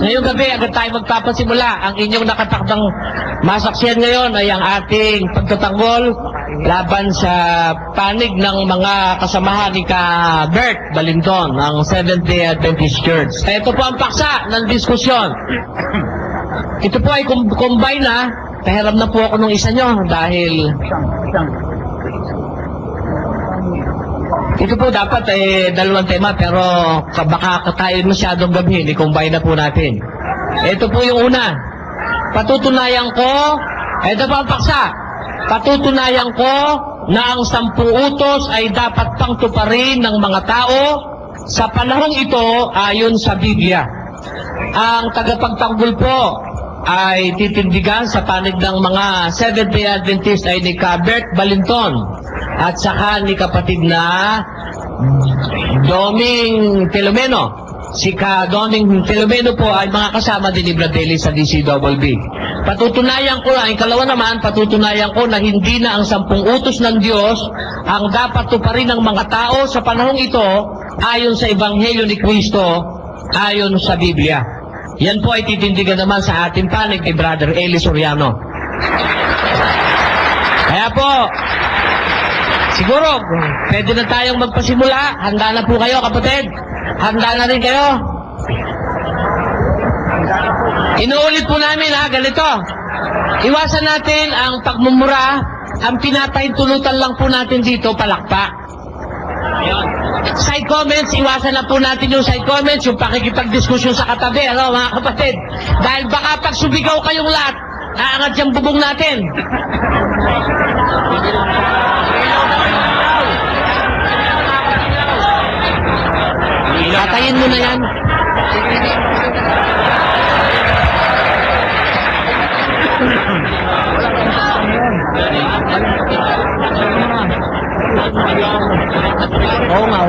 Ngayong gabi, agad tayo magpapasimula. Ang inyong nakatakdang masaksiyan ngayon ay ang ating pagtatanggol laban sa panig ng mga kasamahan ni Ka Bert Balinton ng Seventh-day Adventist Church. Ito po ang paksa ng diskusyon. Ito po ay combine na. Pahiram na po ako ng isa nyo dahil ito po dapat dalawang tema pero baka tayo masyadong gabi, i-combine na po natin. Ito po yung una. Patutunayan ko, ito po ang paksa. Patutunayan ko na ang 10 utos ay dapat pangtuparin ng mga tao sa panahong ito ayon sa Biblia. Ang tagapagtanggol po ay titindigan sa panig ng mga Seventh-day Adventist ay ni Ka Bert Balinton at saka ni kapatid na Doming Filomeno. Si Ka Doming Filomeno po ay mga kasama din ni Bradley sa DCWB. Patutunayan ko na, ikalawa naman, patutunayan ko na hindi na ang 10 utos ng Diyos ang dapat tuparin ng mga tao sa panahong ito ayon sa Ebanghelyo ni Kristo, ayon sa Biblia. Yan po ay titindigan naman sa ating panig ni Brother Eli Soriano. Kaya po, siguro, pwede na tayong magpasimula. Handa na po kayo, kapatid? Handa na rin kayo? Inuulit po namin, ganito. Iwasan natin ang pagmumura. Ang pinapahintulutan lang po natin dito, palakpak. Side comments, iwasan na po natin yung side comments, yung pakikipag-diskusyon sa katabi, mga kapatid. Dahil baka pag subigaw kayong lahat, aangat yung bubong natin. Patayin mo na yan. Oo nga.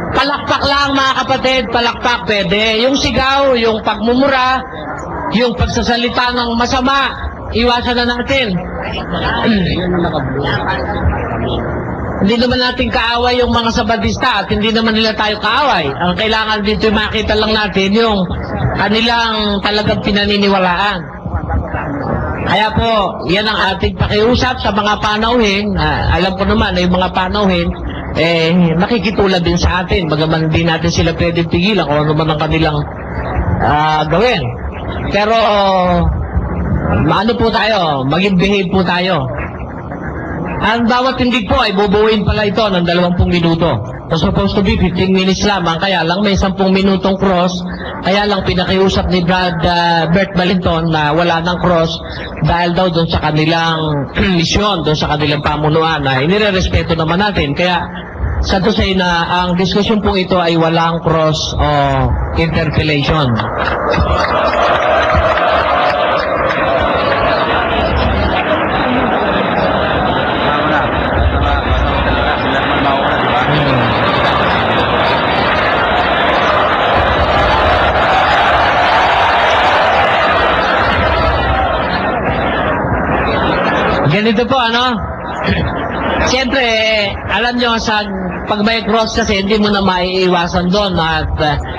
Palakpak lang mga kapatid, palakpak pwede. Yung sigaw, yung pagmumura, yung pagsasalita ng masama, iwasan na natin. Hindi naman natin kaaway yung mga Sabadista at hindi naman nila tayo kaaway. Ang kailangan dito makita lang natin yung kanilang talagang pinaniniwalaan. Kaya po, yan ang ating pakiusap sa mga panauhin. Alam ko naman na yung mga panauhin, nakikitulad din sa atin. Bagaman hindi natin sila pwedeng pigilan kung ano man ang kanilang gawin. Pero, ano po tayo? Maging behave po tayo. Ang bawat tindig po ay bubuuin pala ito ng 20 minuto. So supposed to be 15 minutes lamang, kaya lang may 10 minutong cross, kaya lang pinakiusap ni Bert Balinton na wala ng cross dahil daw doon sa kanilang misyon, doon sa kanilang pamunuan na inirerespeto naman natin. Kaya sa to say na ang diskusyon pong ito ay walang cross o interpellation. Ganito po, Siyempre, alam nyo, pag may cross kasi, hindi mo na maiiwasan doon. At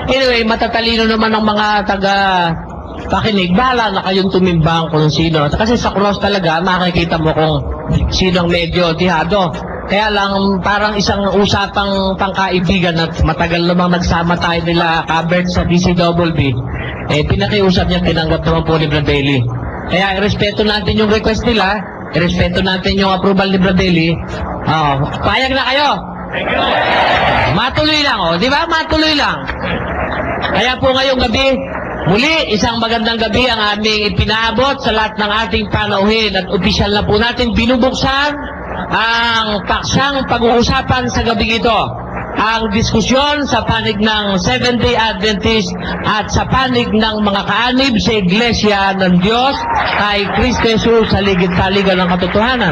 anyway, matatalino naman ng mga taga-pakinig. Bahala na kayong tumimbang kung sino. Kasi sa cross talaga, makikita mo kung sino ang medyo tihado. Kaya lang, parang isang usapang pangkaibigan at matagal namang nagsama tayo nila Ka-Bert sa DCWB. Pinakiusap niya, tinanggap naman po ni Bradley. Kaya, respeto natin yung request nila. Respeto natin yung approval ni Bradley. Payag na kayo. Matuloy lang, di ba? Matuloy lang. Kaya po ngayong gabi, muli, isang magandang gabi ang aming ipinaabot sa lahat ng ating panauhin at opisyal na po natin binubuksan ang paksang pag-uusapan sa gabi ito. Ang diskusyon sa panig ng Seventh-day Adventist at sa panig ng mga kaanib sa Iglesia ng Diyos kay Kristo Jesus sa ligid-taligan ng katotohanan.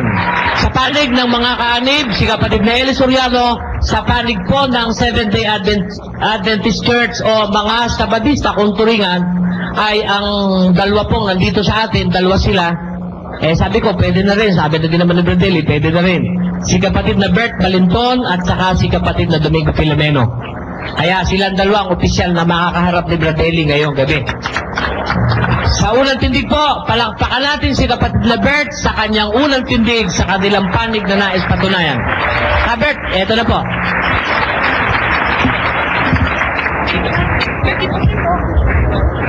Sa panig ng mga kaanib, si kapatid na Eli Soriano, sa panig po ng Seventh-day Adventist Church o mga Sabadista kung turingan, ay ang dalawa pong nandito sa atin, dalawa sila. Sabi ko, pwede na rin. Sabi na din naman ni Bradley, pwede na rin. Si kapatid na Bert Balinton at saka si kapatid na Domingo Filomeno. Kaya silang dalawang opisyal na makakaharap ni Bradley ngayong gabi. Sa unang tindig po, palakpakan natin si kapatid na Bert sa kanyang unang tindig sa kanilang panig na nais patunayan. Bert, eto na po.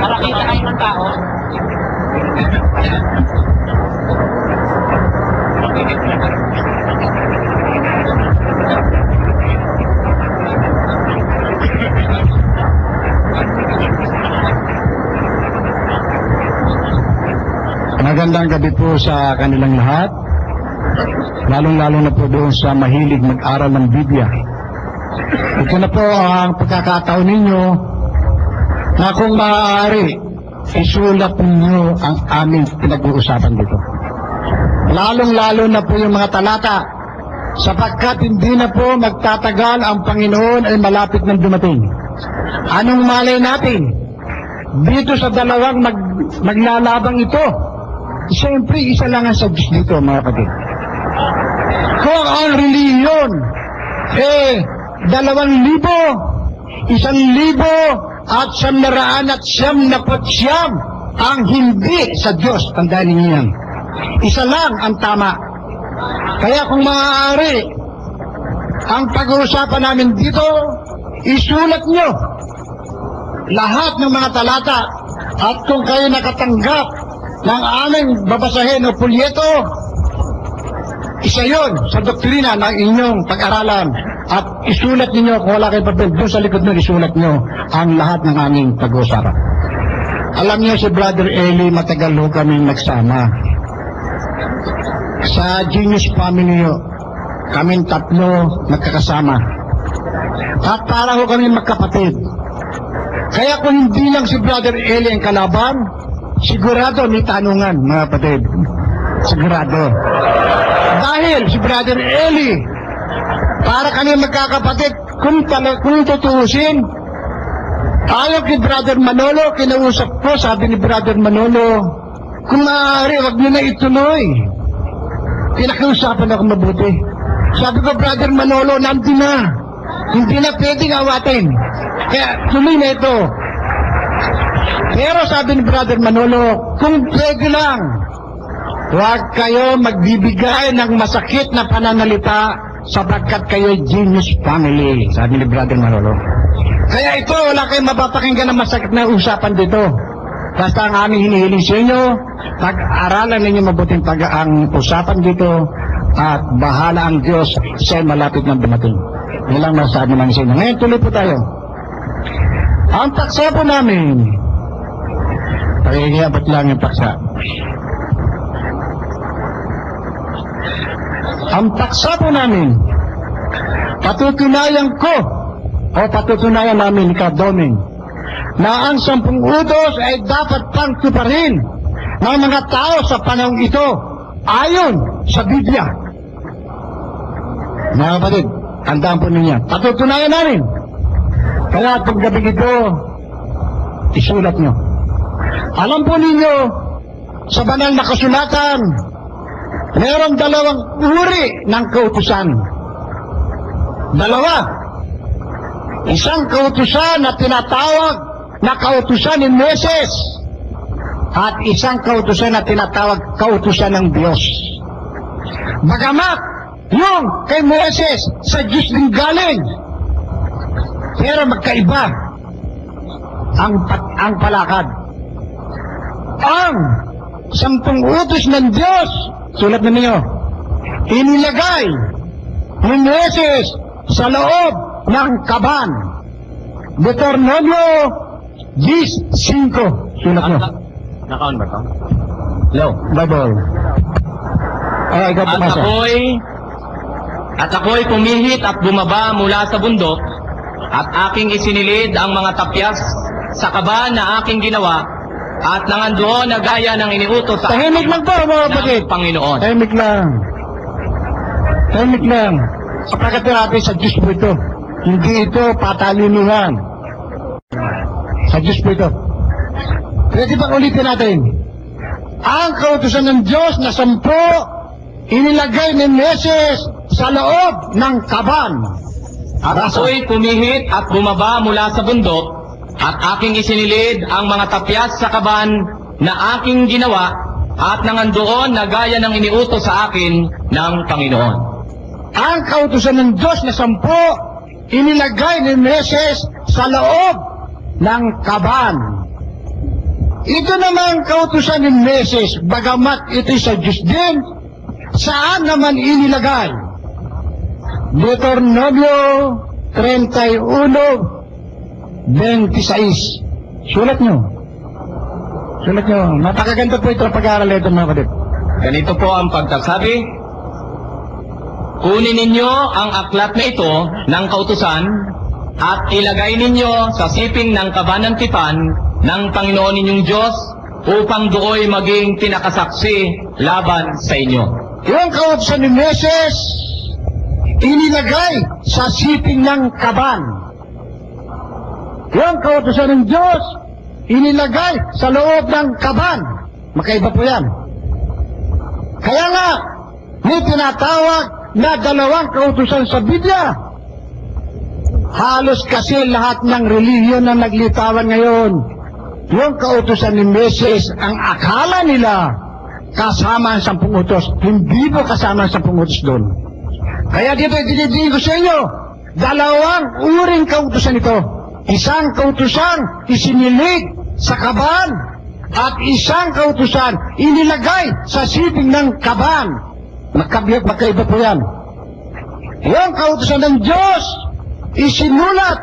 Para kita kayo ng tao. Magandang gabi po sa kanilang lahat, lalong-lalo na po doon sa mahilig mag-aral ng Biblia. Ito na po ang pagkakataon ninyo na kung maaari, isulat ninyo ang aming pinag-uusapan dito. Lalong-lalo na po yung mga talata, sapagkat hindi na po magtatagal ang Panginoon ay malapit ng dumating. Anong malay natin? Dito sa dalawang maglalabang ito, siyempre, isa lang ang sa Diyos dito, mga kapatid. Kung ang reliyon, 2,000, 1,000 at 999 ang hindi sa Diyos. Tandaan ninyo yan. Isa lang ang tama. Kaya kung maaari, ang pag-uusapan namin dito, isulat nyo lahat ng mga talata at kung kayo nakatanggap ng aming babasahin o pulyeto, isa yun sa doktrina ng inyong pag-aralan at isulat ninyo kung wala kayong papel doon sa likod nyo, isulat nyo ang lahat ng aming pag-uusapan. Alam niyo si Brother Eli, matagal ho kami nagsama sa Genius Family, kaming tatlo nagkakasama at para ho kami magkapatid. Kaya kung hindi lang si Brother Eli ang kalaban, sigurado may tanungan, mga kapatid. Sigurado. Dahil si Brother Eli, para kami magkakapatid, kung tutuusin, ayaw kay Brother Manolo, kinausap ko, sabi ni Brother Manolo, kung maaari, wag niyo na ituloy. Pinakiusapan ako mabuti. Sabi ko, Brother Manolo, nandun na. Hindi na pwedeng awatin. Kaya tuloy na ito. Pero sabi ni Brother Manolo, kung pwede lang, huwag kayo magbibigay ng masakit na pananalita sapagkat kayo Genius Family, sabi ni Brother Manolo. Kaya ito, wala kayong mapapakinggan ng masakit na usapan dito. Basta ang aming hinihiling sa inyo, pag-aralan ninyo mabuting ang usapan dito at bahala ang Diyos sa malapit ng dumating. Yan lang masabi namin sa inyo. Ngayon, tuloy po tayo. Ang paksa po namin, pakikiabot lang yung paksa. Ang paksa po namin, patutunayan ko o patutunayan namin ka, Doming, na ang 10 utos ay dapat pang tuparin ng mga tao sa panahong ito ayon sa Biblia. Mga kapatid, tandaan po ninyo, patutunayan namin. Kaya paggabi ito, isulat nyo. Alam po ninyo, sa banal na kasulatan, mayroong 2 uri ng kautusan. 2. Isang kautusan na tinatawag na kautusan ni Moses at isang kautusan na tinatawag kautusan ng Diyos. Bagamat yung kay Moses sa Diyos din galing, pero magkaiba ang palakad. Ang 10 utos ng Diyos, sulat na ninyo, inilagay ni Moses sa loob ng kaban. Deuteronomio 10:5. Sulat nyo. Nakaon ba ito? Hello. Bible. Ikaw pumasa. At ako'y pumihit at bumaba mula sa bundok at aking isinilid ang mga tapyas sa kaban na aking ginawa at nangandoon na gaya ng iniutos sa Tahimik lang po, mga kapatid. ng Panginoon. Tahimik lang. Tahimik lang. Sapagkat natin sa Diyos po ito. Hindi ito patalinuhan. Sa Diyos po ito. Pwede bang ulitin natin? Ang kautusan ng Diyos na 10 inilagay ni Moses sa loob ng kaban. At ako'y pumihit at bumaba mula sa bundok at aking isinilid ang mga tapyas sa kaban na aking ginawa at nangandoon na gaya ng iniutos sa akin ng Panginoon. Ang kautusan ng Diyos na 10, inilagay ni Moises sa loob ng kaban. Ito naman kautusan ni Moises, bagamat ito sa Diyos din, saan naman inilagay? Deuteronomio 31:26. Sulat nyo. Sulat nyo. Napakaganda po ito ang pag-aaral ito, mga kapatid. Ganito po ang pagkasabi: kunin ninyo ang aklat na ito ng kautusan at ilagay ninyo sa siping ng kaban ng tipan ng Panginoon ninyong Diyos upang dooy maging pinakasaksi laban sa inyo. Yung kautusan ni Moises, inilagay sa siping ng kaban. Yung kautusan ng Diyos, inilagay sa loob ng kaban. Magkaiba po yan. Kaya nga, may tinatawag na dalawang kautusan sa Biblia. Halos kasi lahat ng relihiyon na naglitawan ngayon, yung kautusan ni Moises, ang akala nila kasama ang 10 utos. Hindi po kasama ang 10 utos doon. Kaya dito idinigin ko sa inyo, dalawang uring kautusan ito. Isang kautusan isinilig sa kaban at isang kautusan inilagay sa siping ng kaban. Magkaiba po yan. Yung kautusan ng Diyos isinulat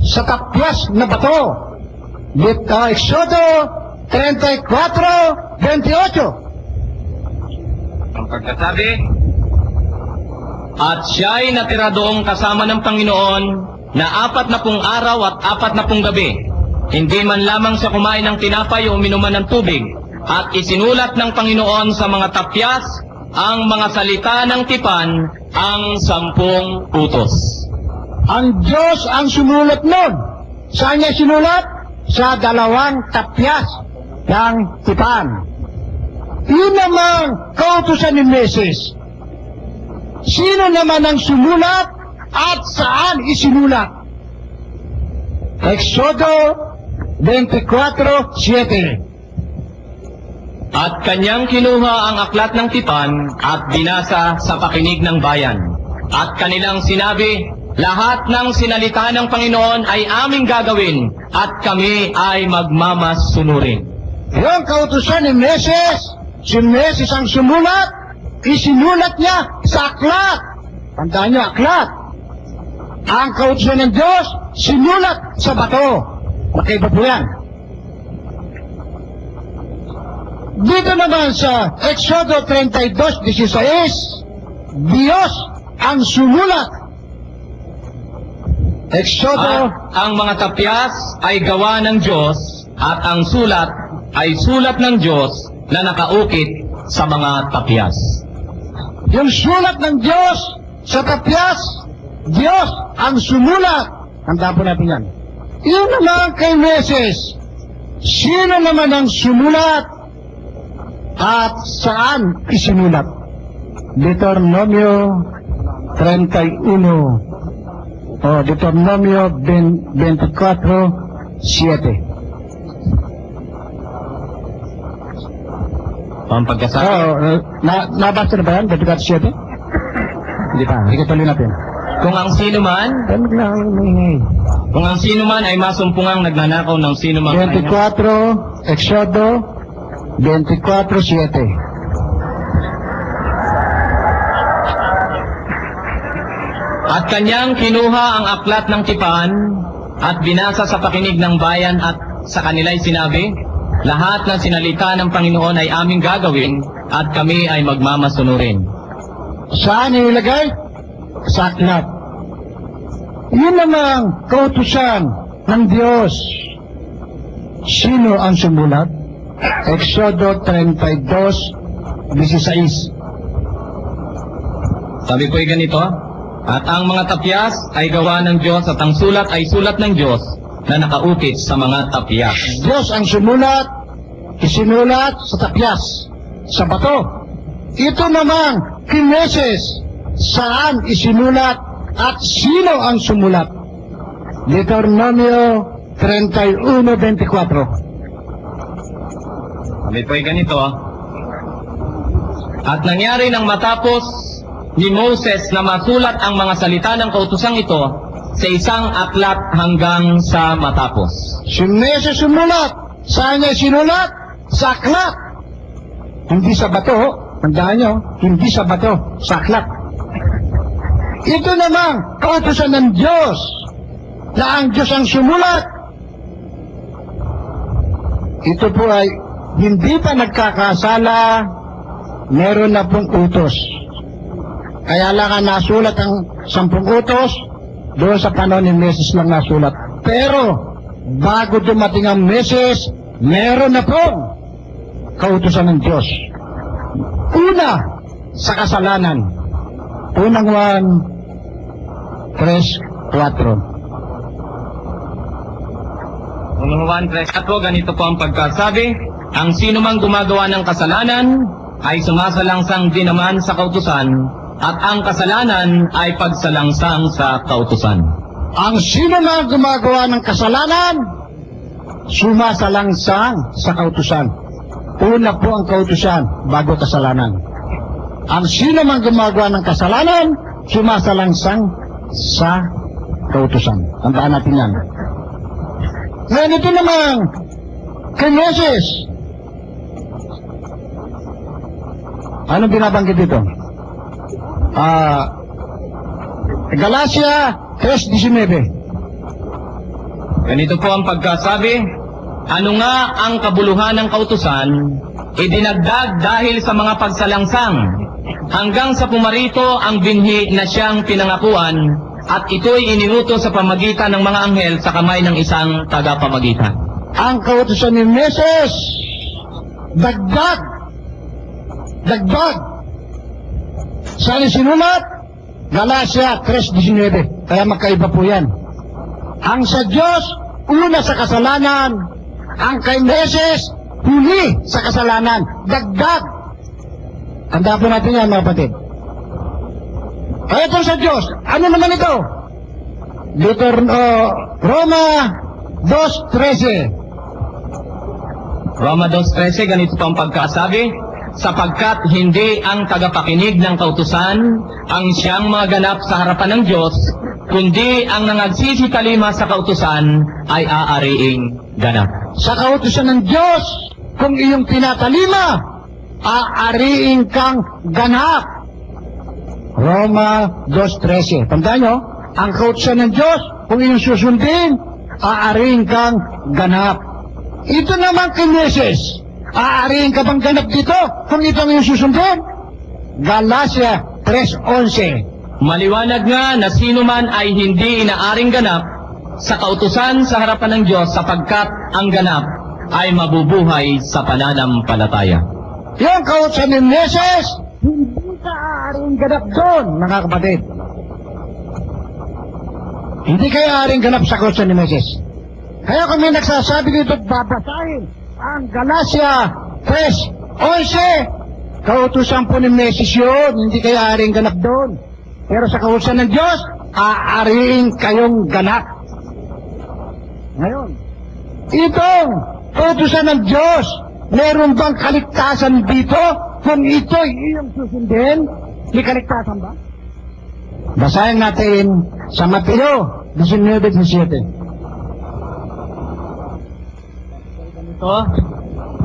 sa tapyas na bato. Dito, Exodo 34:28. Ang pagkasabi, at siya'y natira doong kasama ng Panginoon na 40 araw at 40 gabi. Hindi man lamang siya kumain ng tinapay o uminuman ng tubig. At isinulat ng Panginoon sa mga tapyas ang mga salita ng tipan, ang 10 utos. Ang Diyos ang sumulat nun. Saan niya sinulat? Sa 2 tapyas ng tipan. Yun namang kautusan ni Moises. Sino naman ang sumulat at saan isinulat? Exodo 24:7. At kanyang kinuha ang aklat ng tipan at binasa sa pakinig ng bayan. At kanilang sinabi, lahat ng sinalita ng Panginoon ay aming gagawin at kami ay magmamasunurin. Yung kautusan ni Moises, si Moises ang sumulat, isinulat niya sa aklat. Tandaan niyo, aklat. Ang kautusan ng Diyos, sinulat sa bato. Magkaiba po yan. Dito naman sa Exodo 32:16, Diyos ang sumulat. Exodo, At ang mga tapyas ay gawa ng Diyos at ang sulat ay sulat ng Diyos na nakaukit sa mga tapyas. yung sulat ng Diyos sa tapyas, Diyos ang sumulat. Tandaan po natin yan. Yun naman kay Moises. Sino naman ang sumulat at saan isinulat? Deuteronomio 31. Deuteronomio 24:7. Pampagkasabi. Nabasa na ba yan? 24:7? Hindi pa. Sige, tuloy natin. Kung ang sino man ay masumpungang nagnanakaw ng sino mang 24, Exodo 24:7. At kanyang kinuha ang aklat ng tipan at binasa sa pakinig ng bayan at sa kanila'y sinabi, lahat ng sinalita ng Panginoon ay aming gagawin at kami ay magmamasunurin. Saan ilagay? Sa aklat. Yun namang kautusan ng Diyos. Sino ang sumulat? Exodo 32:16. Sabi ko ay ganito, at ang mga tapyas ay gawa ng Diyos at ang sulat ay sulat ng Diyos na nakaukit sa mga tapyas. Diyos ang sumulat, isinulat sa tapyas, sa bato. Ito naman, kay Moises, saan isinulat at sino ang sumulat? Deuteronomio 31:24. Kami po'y ganito. At nangyari nang matapos ni Moses na masulat ang mga salita ng kautosang ito sa isang aklat hanggang sa matapos. Si Moses sumulat. Saan niya sinulat? Sa aklat. Hindi sa bato. Tandaan nyo, hindi sa bato, sa aklat. Ito namang kautusan ng Diyos na ang Diyos ang sumulat. Ito po ay hindi pa nagkakasala, meron na pong utos. Kaya lang ang nasulat ang 10 utos, doon sa panahon ni Moses lang nasulat. Pero, bago dumating ang Moses, meron na pong kautusan ng Diyos. Una, sa kasalanan. Unang 1:3-4. Unang 1:3, ganito po ang pagkasabi, ang sino mang gumagawa ng kasalanan ay sumasalangsang din naman sa kautusan, at ang kasalanan ay pagsalangsang sa kautusan. Ang sino na gumagawa ng kasalanan, sumasalangsang sa kautusan. Una po ang kautusan, bago kasalanan. Ang sino man gumagawa ng kasalanan, sumasalangsang sa kautusan. Tandaan natin yan. Ngayon ito naman, kay Moses. Anong binabanggit dito? Galatia 3:19. Ganito po ang pagkasabi, ano nga ang kabuluhan ng kautusan, idinagdag dahil sa mga pagsalangsang, hanggang sa pumarito ang binhi na siyang pinangakuan, at ito'y iniutos sa pamagitan ng mga anghel sa kamay ng isang tagapamagitan. Ang kautusan ni Moses, dagdag. Saan sinulat? Galatia 3:19. Kaya magkaiba po yan. Ang sa Diyos, una sa kasalanan. Ang kay Moses, huli sa kasalanan. Dagdag. Tanda po natin yan, mga kapatid. Kaya ito sa Diyos, ano naman ito? Roma 2:13. Roma 2:13, ganito po ang pagkasabi, sapagkat hindi ang tagapakinig ng kautusan ang siyang mga ganap sa harapan ng Diyos, kundi ang nangagsisitalima sa kautusan ay aariing ganap. Sa kautusan ng Diyos, kung iyong tinatalima, aariing kang ganap. Roma 2:13. Tandaan nyo, ang kautusan ng Diyos, kung iyong susundin, aariing kang ganap. Ito naman kay Moses, aariing ka bang ganap dito kung ito ang iyong susundin? Galatia 3:11. Maliwanag nga na sino man ay hindi inaaring ganap sa kautusan sa harapan ng Diyos, sapagkat ang ganap ay mabubuhay sa pananampalataya. Yung kautusan ni Moses, hindi ka aariing ganap doon, mga kapatid. Hindi kayo aariing ganap sa kautusan ni Moses. Kaya kung may nagsasabi dito, babasahin ang Galatia 3:11, kautusan po ni Moses yun, hindi kayo aariing ganap doon. Pero sa kautusan ng Diyos, aariing kayong ganap. Ngayon, itong kautusan ng Diyos, meron bang kaligtasan dito? Kung ito'y iyong susundin, may kaligtasan ba? Basahin natin sa Mateo 19:17. Ito,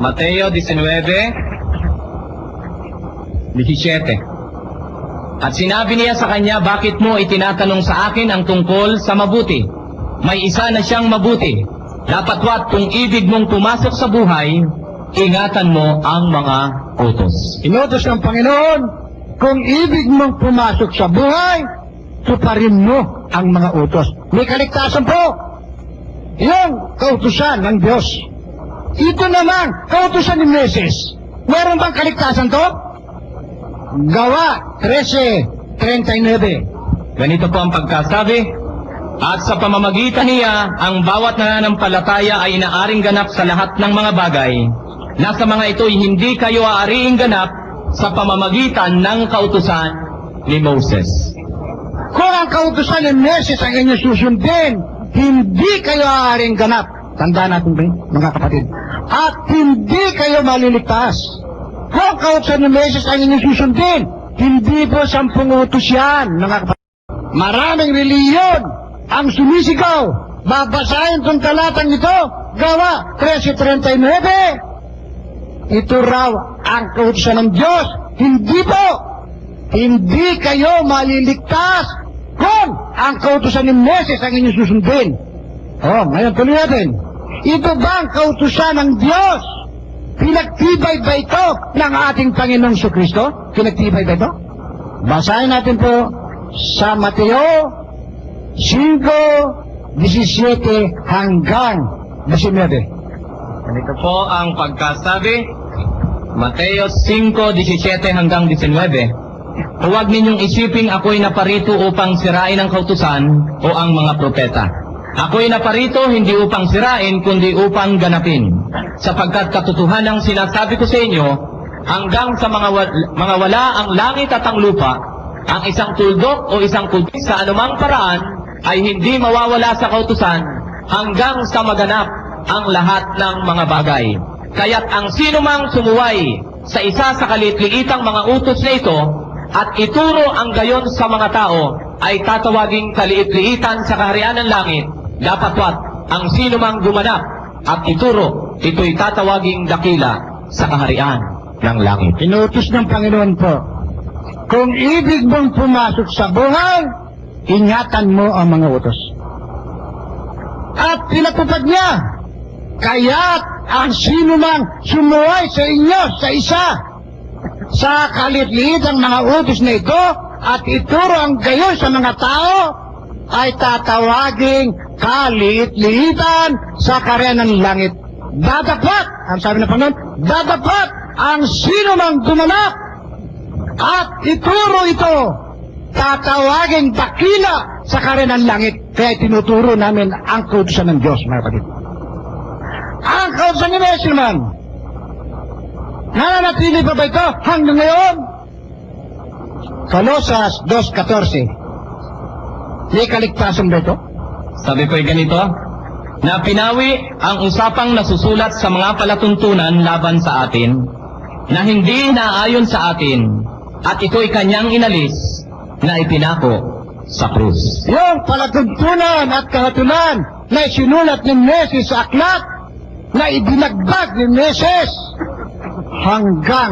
Mateo 19:17. At sinabi niya sa kanya, bakit mo itinatanong sa akin ang tungkol sa mabuti? May isa na siyang mabuti. Dapatwat kung ibig mong pumasok sa buhay, ingatan mo ang mga utos. Inutos ng Panginoon, kung ibig mong pumasok sa buhay, tuparin mo ang mga utos. May kaligtasan po. Yung kautusan ng Diyos. Ito naman, kautusan ni Moses. Meron bang kaligtasan to? Gawa 13:39. Ganito po ang pagkasabi, at sa pamamagitan niya, ang bawat nananampalataya ay inaaring ganap sa lahat ng mga bagay, na sa mga ito'y hindi kayo aariing ganap sa pamamagitan ng kautusan ni Moses. Kung ang kautusan ni Moses ang inyong susundin, hindi kayo aaaring ganap. Tandaan natin ba, mga kapatid? At hindi kayo maliligtas. Kung kautusan ni Moises ang inyong susundin, hindi po 10 utos yan, mga kapatid. Maraming reliyon ang sumisigaw. Babasahin itong talatang ito. Gawa 13:39. Ito raw ang kautusan ng Diyos. Hindi po. Hindi kayo maliligtas kung ang kautusan ni Moises ang inyong susundin. Ngayon tuloy natin. Ito ba ang kautusan ng Diyos? Pinagtibay ba ito ng ating Panginoong Kristo? Pinagtibay ba ito? Basahin natin po sa Mateo 5:17 hanggang 19. Ganito po ang pagkasabi, Mateo 5:17 hanggang 19. Huwag ninyong isiping ako'y naparito upang sirain ang kautusan o ang mga propeta. Ako'y naparito hindi upang sirain, kundi upang ganapin. Sapagkat katotohanang sinasabi ko sa inyo, hanggang sa mga wala ang langit at ang lupa, ang isang tuldok o isang kultik sa anumang paraan ay hindi mawawala sa kautusan hanggang sa maganap ang lahat ng mga bagay. Kaya't ang sinumang sumuway sa isa sa kaliit-liitang mga utos na ito at ituro ang gayon sa mga tao ay tatawaging kaliit-liitan sa kaharian ng langit. Dapatwat ang sinumang gumanap at ituro, ito'y tatawaging dakila sa kaharian ng langit. Inutos ng Panginoon po, kung ibig mong pumasok sa buhay, ingatan mo ang mga utos. At pinatupad niya, kaya't ang sinumang sumuway sa inyo sa isa sa kaliit-liitang mga utos na ito at ituro ang gayon sa mga tao ay tatawaging kaliit-liitan sa kaharian ng langit. Dadapat, ang sabi ng Panginoon, dadapat ang sinumang gumanap at ituro ito, tatawaging dakila sa kaharian ng langit. Kaya tinuturo namin ang kautusan ng Diyos, mga kapatid. Ang kautusan ni Moises naman, nananatili pa ba ito hanggang ngayon? Colosas 2:14. May kaligtasan ba ito? Sabi ko'y ganito, na pinawi ang usapang nasusulat sa mga palatuntunan laban sa atin, na hindi naayon sa atin, at ito'y kanyang inalis na ipinako sa krus. Yung palatuntunan at kahatulan na isinulat ni Moises sa aklat, na ibinagbag ni Moises hanggang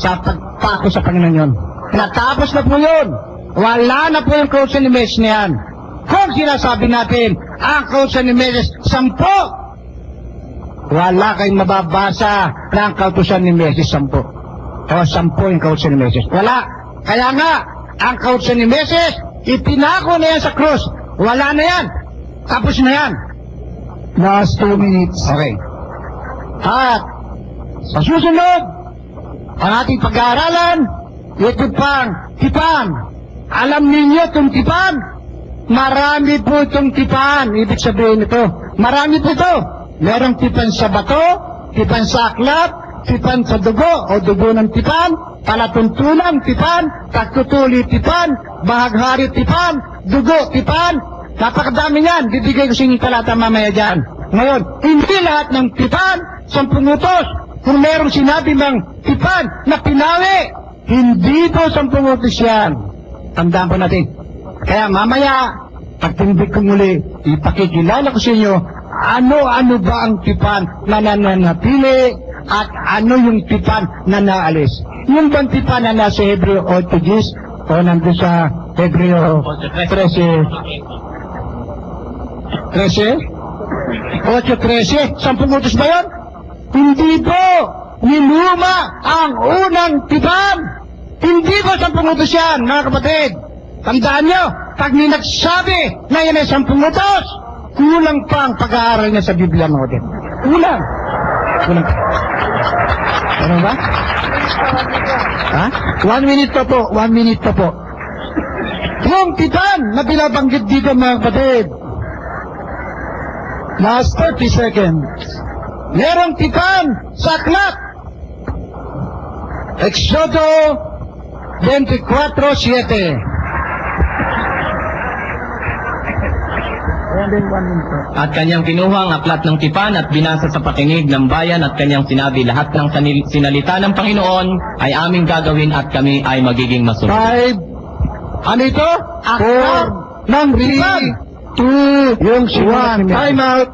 sa pagpako sa Panginoon yun. Natapos na po yun. Wala na po yung kautusan ni Moises na yan. Kung sinasabi natin, ang kautusan ni Moises 10, wala kayong mababasa na ang kautusan ni Moises 10. O 10 yung kautusan ni Moises. Wala. Kaya nga, ang kautusan ni Moises, ipinako na yan sa krus. Wala na yan. Tapos na yan. Last 2 minutes. Okay. At sa susunod, ang ating pag-aaralan, ito pang tipan. Alam ninyo itong tipan? Marami po itong tipan. Ibig sabihin ito, marami po ito. Merong tipan sa bato, tipan sa aklat, tipan sa dugo o dugo ng tipan, palatuntunan tipan, tagtutuli tipan, bahaghari tipan, dugo tipan. Napakadami yan. Bibigay ko sa inyong talata mamaya dyan. Ngayon, hindi lahat ng tipan 10 utos. Kung merong sinabi ng tipan na pinawi, hindi po 10 utos yan. Tandaan po natin. Kaya mamaya, pagtindig ko muli, ipakikilala ko sa inyo, ano-ano ba ang tipan na nananatili at ano yung tipan na naalis. Yung bang tipan na nasa Hebreo 8:10 o nandun sa Hebreo 13? 8:13? 10 utos ba yun? Hindi po! Niluma ang unang tipan! Hindi po 10 utos yan, mga kapatid! Tandaan nyo, pag nagsabi na yan ay 10 utos, kulang pa ang pag-aaral niya sa Biblia natin. Kulang! Kulang pa. Ano ba? Ha? 1 minute pa po, 1 minute pa po. Yung tipan na binabanggit dito, mga kapatid, last 30 seconds. Merong tipan sa aklat. Exodo 24:7. At kanyang kinuha ang aklat ng tipan at binasa sa pakinig ng bayan at kanyang sinabi, lahat ng sinalita ng Panginoon ay aming gagawin at kami ay magiging masunod. 5. Ano ito? Aklat 4 ng 3, 2, yung 1. Time out.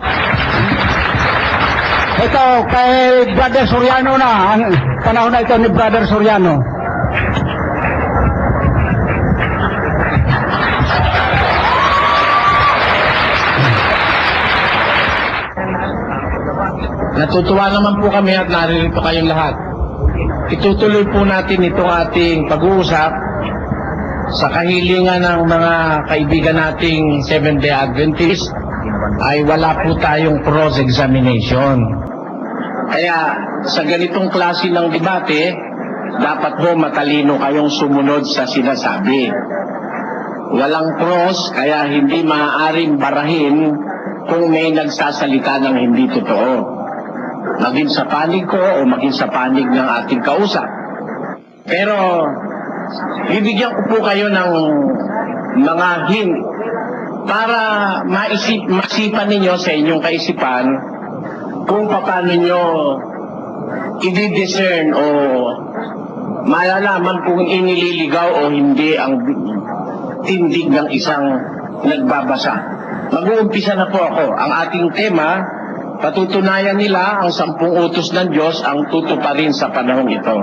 Ito, kay Brother Soriano na. Ang panahon na ito ni Brother Soriano. Natutuwa naman po kami at naririto kayong lahat. Itutuloy po natin itong ating pag-uusap sa kahilingan ng mga kaibigan nating Seventh-day Adventist ay wala po tayong cross-examination. Kaya sa ganitong klase ng debate, dapat po matalino kayong sumunod sa sinasabi. Walang cross, kaya hindi maaaring barahin kung may nagsasalita ng hindi totoo. Maging sa panig ko o maging sa panig ng ating kausap. Pero, bibigyan ko po kayo ng mga hint para masipan ninyo sa inyong kaisipan kung paano nyo i-discern o malalaman kung inililigaw o hindi ang tindig ng isang nagbabasa. Mag-uumpisa na po ako. Ang ating tema, patutunayan nila ang 10 utos ng Diyos ang tutuparin sa panahong ito.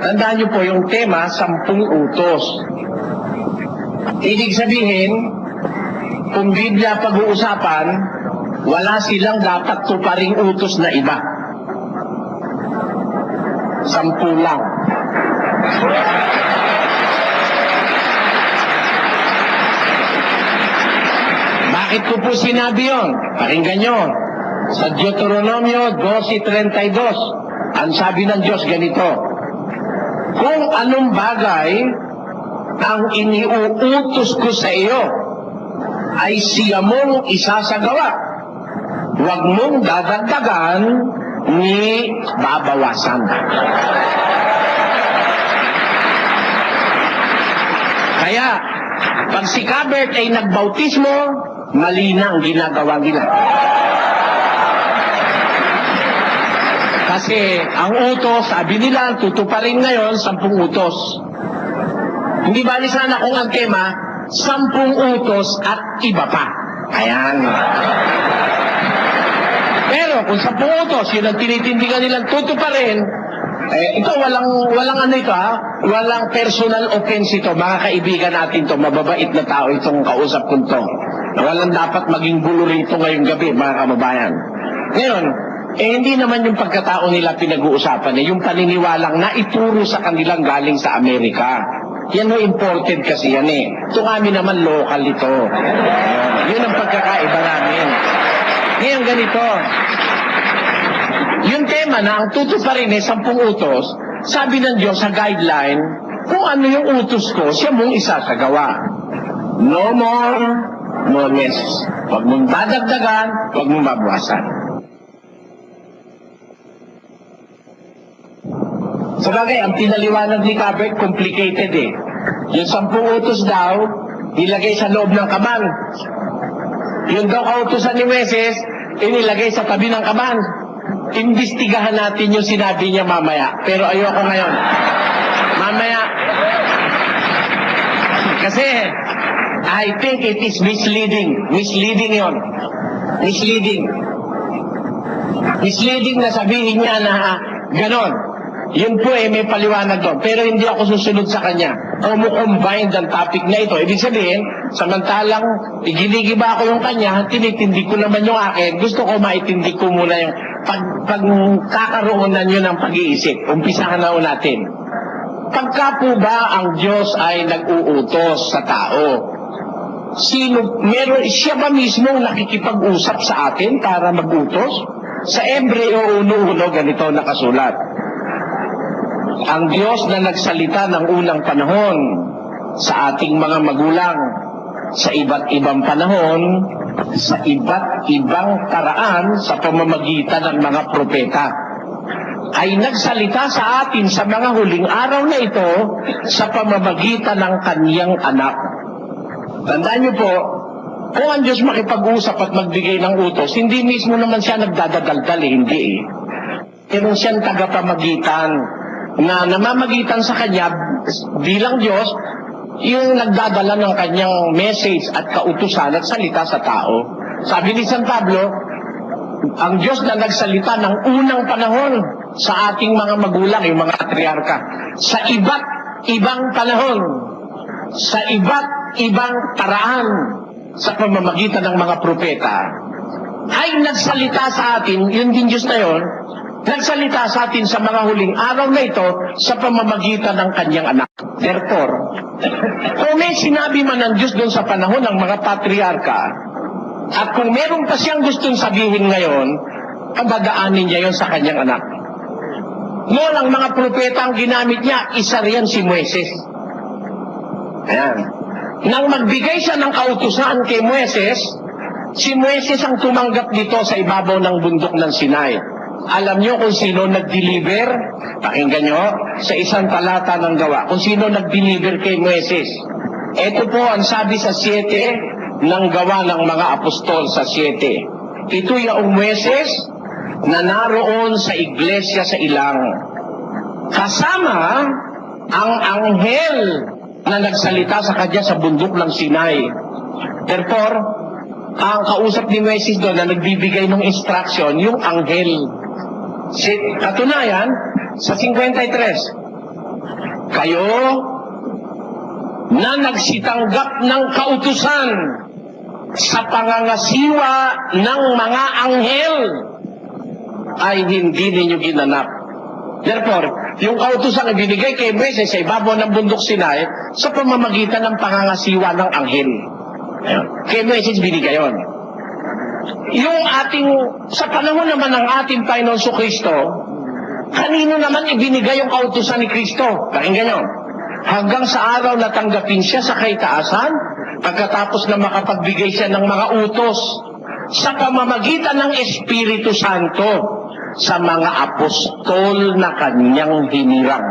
Tandaan niyo po yung tema, 10 utos. Ibig sabihin, kung Biblia pag-uusapan, wala silang dapat tuparing utos na iba. 10 lang. Bakit ko po sinabi yun? Pakinggan nyo. Sa Deuteronomio 12:32, ang sabi ng Diyos ganito, kung anong bagay ang iniuutos ko sa iyo ay siya mong isasagawa, huwag mong dadagdagan ni babawasan. Kaya, pag si Kabert ay nagbautismo, mali na ang ginagawa nila. Kasi ang utos, sabi nila, tutuparin ngayon, 10 utos. Hindi bali sana kung ang tema, 10 utos at iba pa. Ayan. Pero kung 10 utos, yun ang tinitindigan nilang tutuparin, ito walang ano ito walang personal offense ito, mga kaibigan natin to, mababait na tao itong kausap ko to. Walang dapat maging gulo rito ngayong gabi, mga kababayan. Ngayon, hindi naman yung pagkatao nila pinag-uusapan yung paniniwalang naituro sa kanilang galing sa Amerika. Yan o imported kasi yan Ito kami naman local ito. Yun ang pagkakaiba namin. Ngayon ganito. Yung tema na ang tutuparin 10 utos, sabi ng Diyos sa guideline, kung ano yung utos ko, siya mong isasagawa. No more, no less. Huwag mong dadagdagan, huwag mong babawasan. Sabagay, ang pinaliwanag ni Kabert, complicated Yung 10 utos daw, ilagay sa loob ng kaban. Yung daw kautusan ni Moises, inilagay sa tabi ng kaban. Imbestigahan natin yung sinabi niya mamaya. Pero ayoko ngayon. Mamaya. Kasi, I think it is misleading. Misleading yon. Misleading. Misleading na sabihin niya na ganon. Yun po may paliwanag doon. Pero hindi ako susunod sa kanya. Combine ang topic na ito. Ibig sabihin, samantalang iginigiba ko yung kanya, tinitindi ko naman yung akin. Gusto ko maitindi ko muna yung pagkakaroonan yun ng pag-iisip. Umpisahan na natin. Pagka po ba ang Diyos ay nag-uutos sa tao? Siya ba mismo nakikipag-usap sa atin para mag-utos? Sa Hebreo 1:1 ganito nakasulat. Ang Diyos na nagsalita ng unang panahon sa ating mga magulang sa iba't ibang panahon, sa iba't ibang paraan sa pamamagitan ng mga propeta, ay nagsalita sa atin sa mga huling araw na ito sa pamamagitan ng kaniyang anak. Tandaan niyo po, kung ang Diyos makipag-usap at magbigay ng utos, hindi mismo naman siya nagdadaldal, hindi eh. Meron siyang tagapamagitan na namamagitan sa Kanya bilang Diyos, yung nagdadala ng Kanyang message at kautusan at salita sa tao. Sabi ni San Pablo, ang Diyos na nagsalita ng unang panahon sa ating mga magulang, yung mga patriarka, sa iba't ibang panahon, sa iba't ibang paraan, sa pamamagitan ng mga propeta, ay nagsalita sa atin, yun din Diyos na yun, nagsalita sa atin sa mga huling araw na ito sa pamamagitan ng Kanyang anak. Therefore, kung may sinabi man ng Diyos doon sa panahon ng mga patriarka, at kung meron pa siyang gustong sabihin ngayon, pagdadaanin niya yon sa Kanyang anak. Noon ang mga propeta ang ginamit niya, isa riyan si Moises. Ayan. Nang magbigay siya ng kautusan kay Moises, si Moises ang tumanggap dito sa ibabaw ng bundok ng Sinai. Alam niyo kung sino nag-deliver? Pakinggan niyo, sa isang talata ng Gawa, kung sino nag-deliver kay Moises. Ito po ang sabi sa 7 ng Gawa ng mga Apostol sa 7. Ito yung Moises na naroon sa iglesia sa ilang. Kasama ang anghel na nagsalita sa kanya sa bundok ng Sinai. Therefore, ang kausap ni Moises doon na nagbibigay ng instruction, yung anghel. Katunayan, sa 53, kayo na nagsitanggap ng kautusan sa pangangasiwa ng mga anghel ay hindi ninyo ginanap. Therefore, yung kautusan na binigay kay Moises sa ibabaw ng bundok Sinai sa pamamagitan ng pangangasiwa ng anghel. Kay Moises binigay yun. Yung ating, sa panahon naman ng ating Panginoon Kristo, kanino naman ibinigay yung kautusan ni Kristo? Pakinggan nyo. Hanggang sa araw na tanggapin siya sa kaitaasan, pagkatapos na makapagbigay siya ng mga utos sa pamamagitan ng Espiritu Santo sa mga apostol na kanyang hinirang.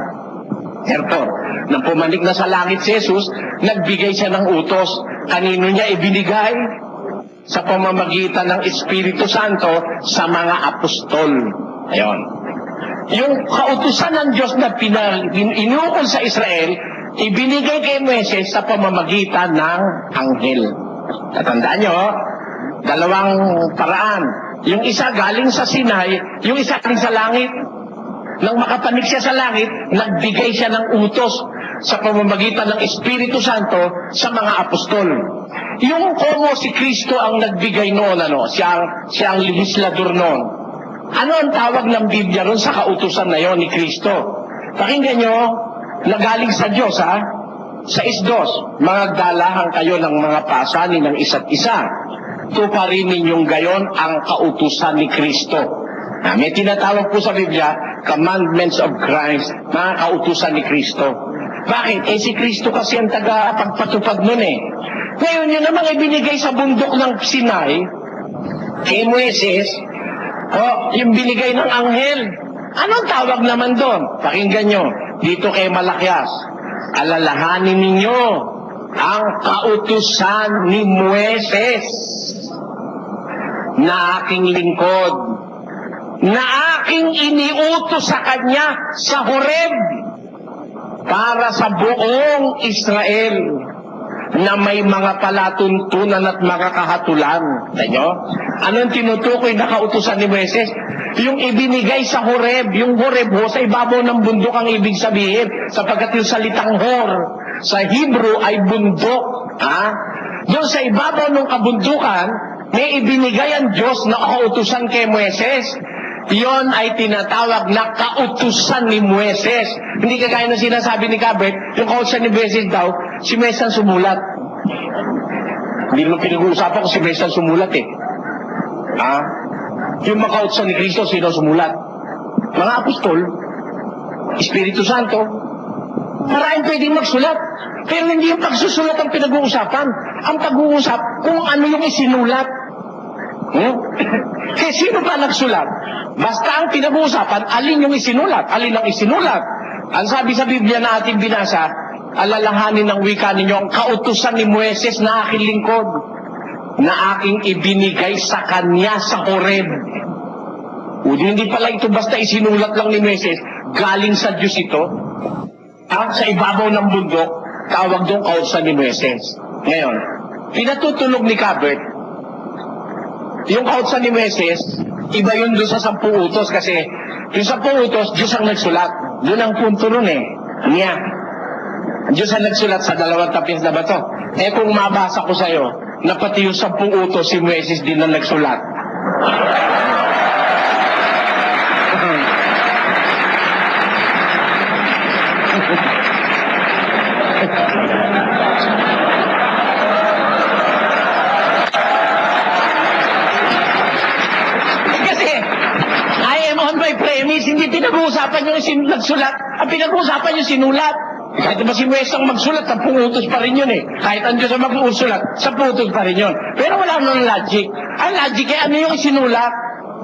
Therefore, nang pumanik na sa langit si Jesus, nagbigay siya ng utos. Kanino niya ibinigay? Sa pamamagitan ng Espiritu Santo sa mga apostol. Ayon. Yung kautusan ng Diyos na inukol sa Israel, ibinigay kay Moises sa pamamagitan ng anghel. Tatandaan nyo, dalawang paraan. Yung isa galing sa Sinai, yung isa galing sa langit. Nang makapanik siya sa langit, nagbigay siya ng utos sa pamamagitan ng Espiritu Santo sa mga apostol. Yung komo si Kristo ang nagbigay noon, siya ang legislador noon. Ano ang tawag ng Biblia noon sa kautusan na yon ni Kristo? Pakinggan nyo, nagaling sa Diyos, sa isdos, magdalahan kayo ng mga pasanin ng isa't isa. Tuparin ninyong gayon ang kautusan ni Kristo. May tinatawag po sa Biblia, commandments of Christ, mga kautusan ni Kristo. Bakit? Si Kristo kasi ang taga-pagpatupad nun eh. Ngayon yun namang ibinigay sa bundok ng Sinai, kay Moises, yung binigay ng anghel. Anong tawag naman doon? Pakinggan nyo, dito kay Malakias, alalahanin ninyo ang kautusan ni Moises na aking lingkod, na aking iniutos sa kanya sa Horeb para sa buong Israel na may mga palatuntunan at mga kahatulan. Tanyo? Anong tinutukoy na kautusan ni Moises? Yung ibinigay sa Horeb. Yung Horeb ho, sa ibabaw ng bundok ang ibig sabihin, sapagkat yung salitang Hor sa Hebrew ay bundok. Doon sa ibabaw ng kabundukan, may ibinigay ang Diyos na kautusan kay Moises. Yon ay tinatawag na kautusan ni Moises. Hindi kagaya na sinasabi ni Cabet, yung kautusan ni Moises daw, si Moises ang sumulat. Hindi naman pinag-uusapan kung si Moises ang sumulat eh. Yung mga kautusan ni Kristo, sino sumulat? Mga apostol, Espiritu Santo. Maraming pwedeng magsulat. Pero hindi yung pagsusulat ang pinag-uusapan. Ang pag-uusap kung ano yung isinulat. Kaya sino pa nagsulat? Basta ang pinag-uusapan, alin yung isinulat, alin ang isinulat. Ang sabi sa Biblia na ating binasa, alalahanin ng wika ninyo ang kautusan ni Moises na aking lingkod. na aking ibinigay sa kanya sa Horeb. O hindi pala ito basta isinulat lang ni Moises, galing sa Diyos ito. Sa ibabaw ng bundok, tawag doon kautusan ni Moises. Ngayon, pinatutulog ni Cabert, yung kautusan ni Moises, iba yun doon sa 10 utos kasi yung 10 utos, Diyos ang nagsulat. Doon ang punto nun niya. Diyos ang nagsulat sa 2 tapis na bato. Kung mabasa ko sa'yo, na pati yung 10 utos, si Moises din ang nagsulat. Kasi, I am on my premise, hindi pinag-uusapan yung nagsulat. Ang pinag-uusapan yung sinulat. Kahit ba si Moises ang magsulat, 10 utos pa rin yun Kahit ang Diyos ang magsulat, 10 utos pa rin yun. Pero wala nang logic. Ang logic ano yung sinulat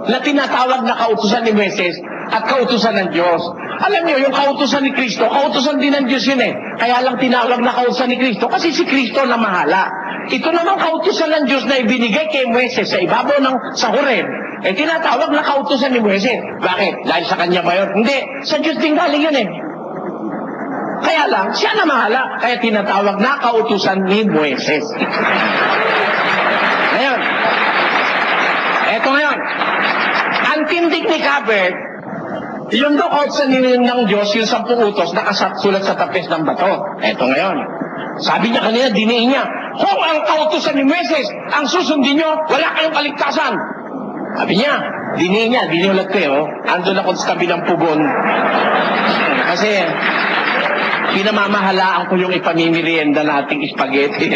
na tinatawag na kautusan ni Moises at kautusan ng Diyos. Alam niyo, yung kautusan ni Kristo, kautusan din ng Diyos yun Kaya lang tinawag na kautusan ni Kristo kasi si Kristo na mahala. Ito naman kautusan ng Diyos na ibinigay kay Moises sa ibabaw sa Horeb, tinatawag na kautusan ni Moises. Bakit? Dahil sa kanya ba yun? Hindi. Sa Diyos din galing yun Kaya lang, siya na mahala. Kaya tinatawag na kautusan ni Moises. Ngayon. Eto ngayon. Ang tindig ni Cabert, yung daw kautusan ng Diyos, yung 10 utos, nakasulat sa tapis ng bato. Eto ngayon. Sabi niya kanina, diniin niya, kung ang kautusan ni Moises, ang susundin niyo, wala kayong kaligtasan. Sabi niya, diniin niya, dinulat ko andun ako sa tabi ng pugon. Kasi, pinamamahalaan ko yung ipamimirienda nating spaghetti.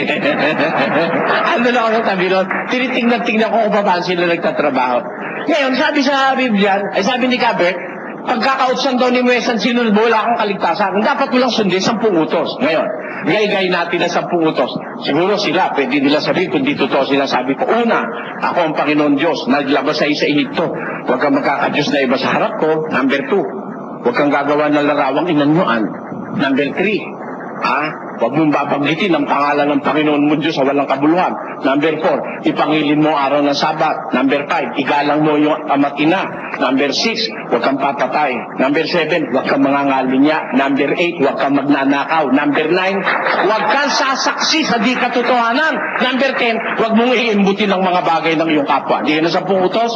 Andun ako sa tabi nun, tinitingnan ko kung paano sila nagtatrabaho. Ngayon, sabi sa Biblia, sabi ni Cabert, pagkakautusan daw ni Moises ang sinunod mo, wala kang kaligtasan. Dapat mo lang sundin 10 utos. Ngayon, gay-gay natin ang 10 utos. Siguro sila, pwede nila sabihin kung di totoo sila. Sabi ko, una, ako ang Panginoon Diyos, naglabas sa Ehipto. Huwag kang magkakadyos na iba sa harap ko. Number 2, huwag kang gagawa ng larawang inanyuan. Number 3, huwag mong babanggitin ang pangalan ng Panginoon mo Diyos sa walang kabuluhan. Number 4, ipangilin mo araw ng Sabat. Number 5, igalang mo yung ama't ina. Number 6, huwag kang papatay. Number 7, huwag kang mangangalunya. Number 8, huwag kang magnanakaw. Number 9, huwag kang sasaksi sa di katotohanan. Number 10, huwag mong iimbutin ng mga bagay ng iyong kapwa. Di ka na 10 utos?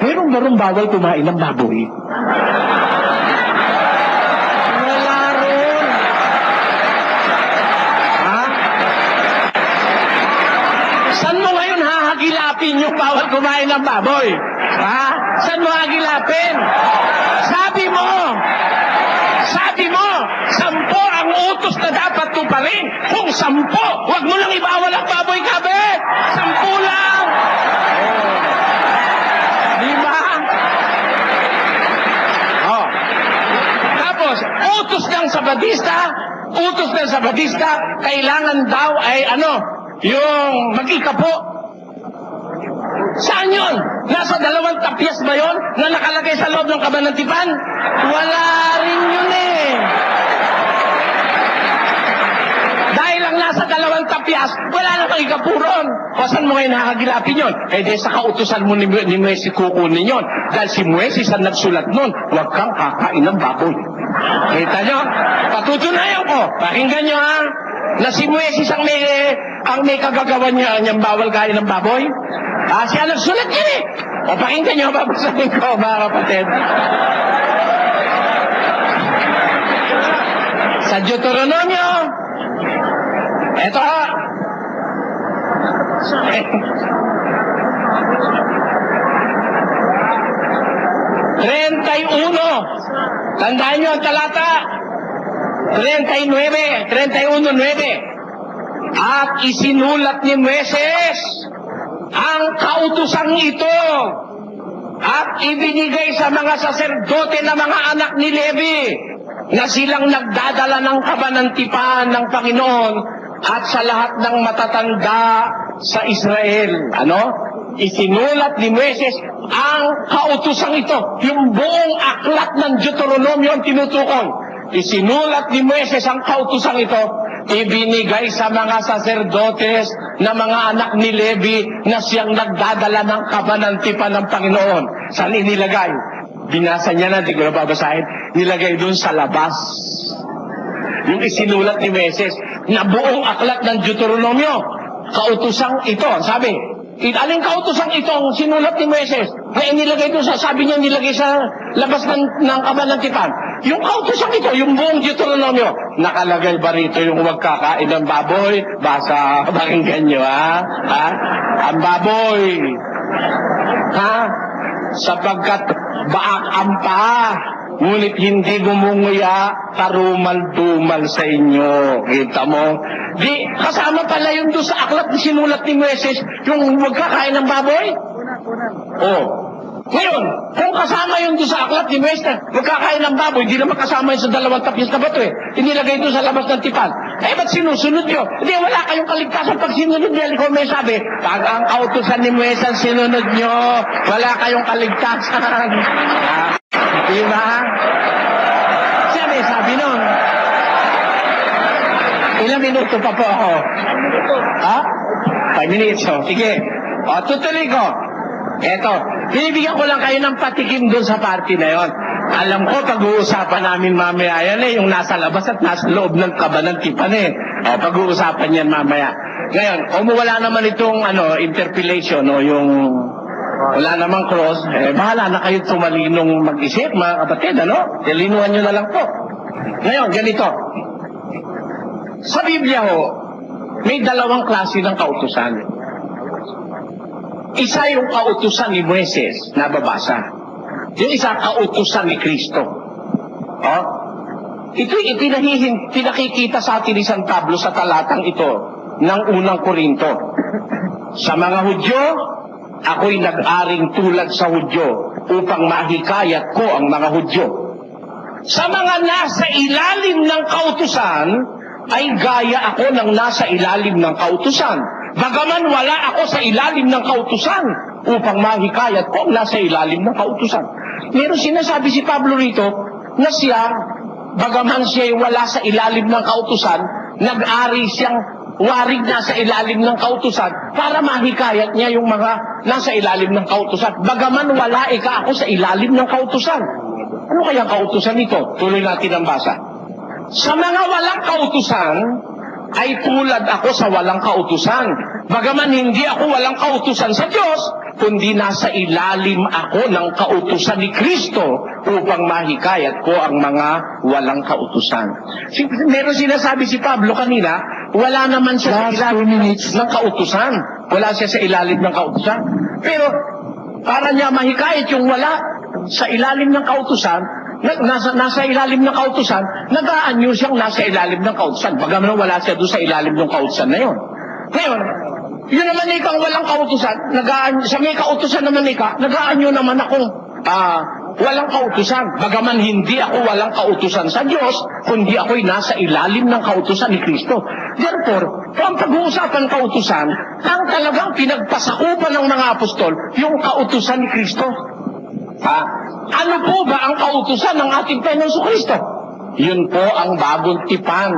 Meron ba rin bawal kumain ng baboy? Saan mo ngayon hahagilapin yung bawal kumain ng baboy? Saan mo hahagilapin? Sabi mo, 10 ang utos na dapat tuparin. Kung 10, huwag mo lang ibawal ang baboy, Cabert. 10 lang. Diba? Tapos, utos ng Sabadista, kailangan daw ay yung mag-ikapo. Saan yun? Nasa 2 tapyas ba yun na nakalagay sa loob ng kabanatipan? Wala rin yun Dahil lang nasa 2 tapyas, wala namang ikapuron. O saan mo ngayon nakagilapin yun? Di sa kautusan mo ni Moises kukunin yun. Dahil si Moises ang nagsulat nun, huwag kang kakain ng baboy. Kita nyo? Patutunayan ko. Pakinggan nyo na si Moises ang may kagagawan niya, niyang bawal kain ng baboy. Siya nagsulat niya O pakinggan niyo, babasahin ko, mga kapatid. Sa Deuteronomio, eto 31. Tandaan niyo ang talata. 31:9. At isinulat ni Moises ang kautosang ito at ibinigay sa mga saserdote na mga anak ni Levi na silang nagdadala ng kabanantipan ng Panginoon at sa lahat ng matatanda sa Israel. Isinulat ni Moises ang kautosang ito. Yung buong aklat ng Deuteronomio ang tinutukoy. Isinulat ni Moises ang kautosang ito ibinigay sa mga saserdotes na mga anak ni Levi na siyang nagdadala ng kabanantipan ng Panginoon. Saan inilagay? Binasa niya na, di ko na babasahin. Nilagay doon sa labas. Yung isinulat ni Moises na buong aklat ng Deuteronomio, kautusang ito, sabi, aling kautosang ito ang sinulat ni Moises na inilagay doon sabi niya nilagay sa labas ng kabanantipan. Yung kautosang ito, yung buong Deuteronomio, nakalagay ba rito yung huwag kakain ng baboy? Basa, pakinggan nyo, ha? Ang baboy. Ha? Sapagkat baak ang paa, ngunit hindi gumunguya, karumal-dumal sa inyo. Kita mo? Di, kasama pala yung doon sa aklat na sinulat ni Moises, yung huwag kakain ng baboy? Oh. Ngayon, kung kasama yung doon sa aklat ni Moises, huwag kakain ng baboy, hindi naman kasama yung sa 2 tapis na bato eh. Inilagay doon sa labas ng tipan. Eh, ba't sinusunod nyo? Hindi, wala kayong kaligtasan pag sinunod nyo. Kung may sabi, pag ang kautusan ni Moises ang sinunod nyo, wala kayong kaligtasan. Diba? Siya may sabi nun. Ilang minuto pa po ako? Ha? 5 minutes. So, sige. O, tutuloy ko. Eto, binibigyan ko lang kayo ng patikim doon sa party na yon. Alam ko, pag-uusapan namin mamaya yan yung nasa labas at nasa loob ng kabanantipan O, pag-uusapan yan mamaya. Ngayon, kung wala naman itong interpellation o yung wala namang cross, bahala na kayo tumalinong mag-isip, mga kapatid, Tilinuhan nyo na lang po. Ngayon, ganito. Sa Biblia may 2 klase ng kautusan. Isa yung kautusan ni Moises, nababasa. Yung isa, kautusan ni Kristo. Ito pinakikita sa atin ni San Pablo sa talatang ito ng unang Korinto. Sa mga Hudyo, ako'y nag-aring tulad sa Hudyo upang mahikayat ko ang mga Hudyo. Sa mga nasa ilalim ng kautusan, ay gaya ako ng nasa ilalim ng kautusan. Bagaman wala ako sa ilalim ng kautusan upang mahikayat ko ang nasa ilalim ng kautusan. Meron sinasabi si Pablo rito na siya, bagaman siya wala sa ilalim ng kautusan, nag-ari siyang warig nasa ilalim ng kautusan para mahikayat niya yung mga nasa ilalim ng kautusan. Bagaman wala ako sa ilalim ng kautusan. Ano kaya ang kautusan nito? Tuloy natin ang basa. Sa mga walang kautusan, ay tulad ako sa walang kautusan. Bagaman hindi ako walang kautusan sa Diyos, kundi nasa ilalim ako ng kautusan ni Kristo upang mahikayat ko ang mga walang kautusan. Meron sinasabi si Pablo kanina, wala naman siya sa ilalim ng kautusan. Wala siya sa ilalim ng kautusan. Pero para niya mahikayat yung wala sa ilalim ng kautusan, nasa ilalim ng kautusan, nag-aanyo siyang nasa ilalim ng kautusan. Bagaman wala siya doon sa ilalim ng kautusan na yun. Ngayon, yun naman ikang walang kautusan, sa may kautusan naman nag-aanyo naman akong walang kautusan. Bagaman hindi ako walang kautusan sa Diyos, kundi ako'y nasa ilalim ng kautusan ni Kristo. Therefore, kung pag-uusapan kautusan, ang talagang pinagpasakupan ng mga apostol, yung kautusan ni Kristo. Ano po ba ang kautusan ng ating Panginoon Kristo? Yun po ang bagong tipan.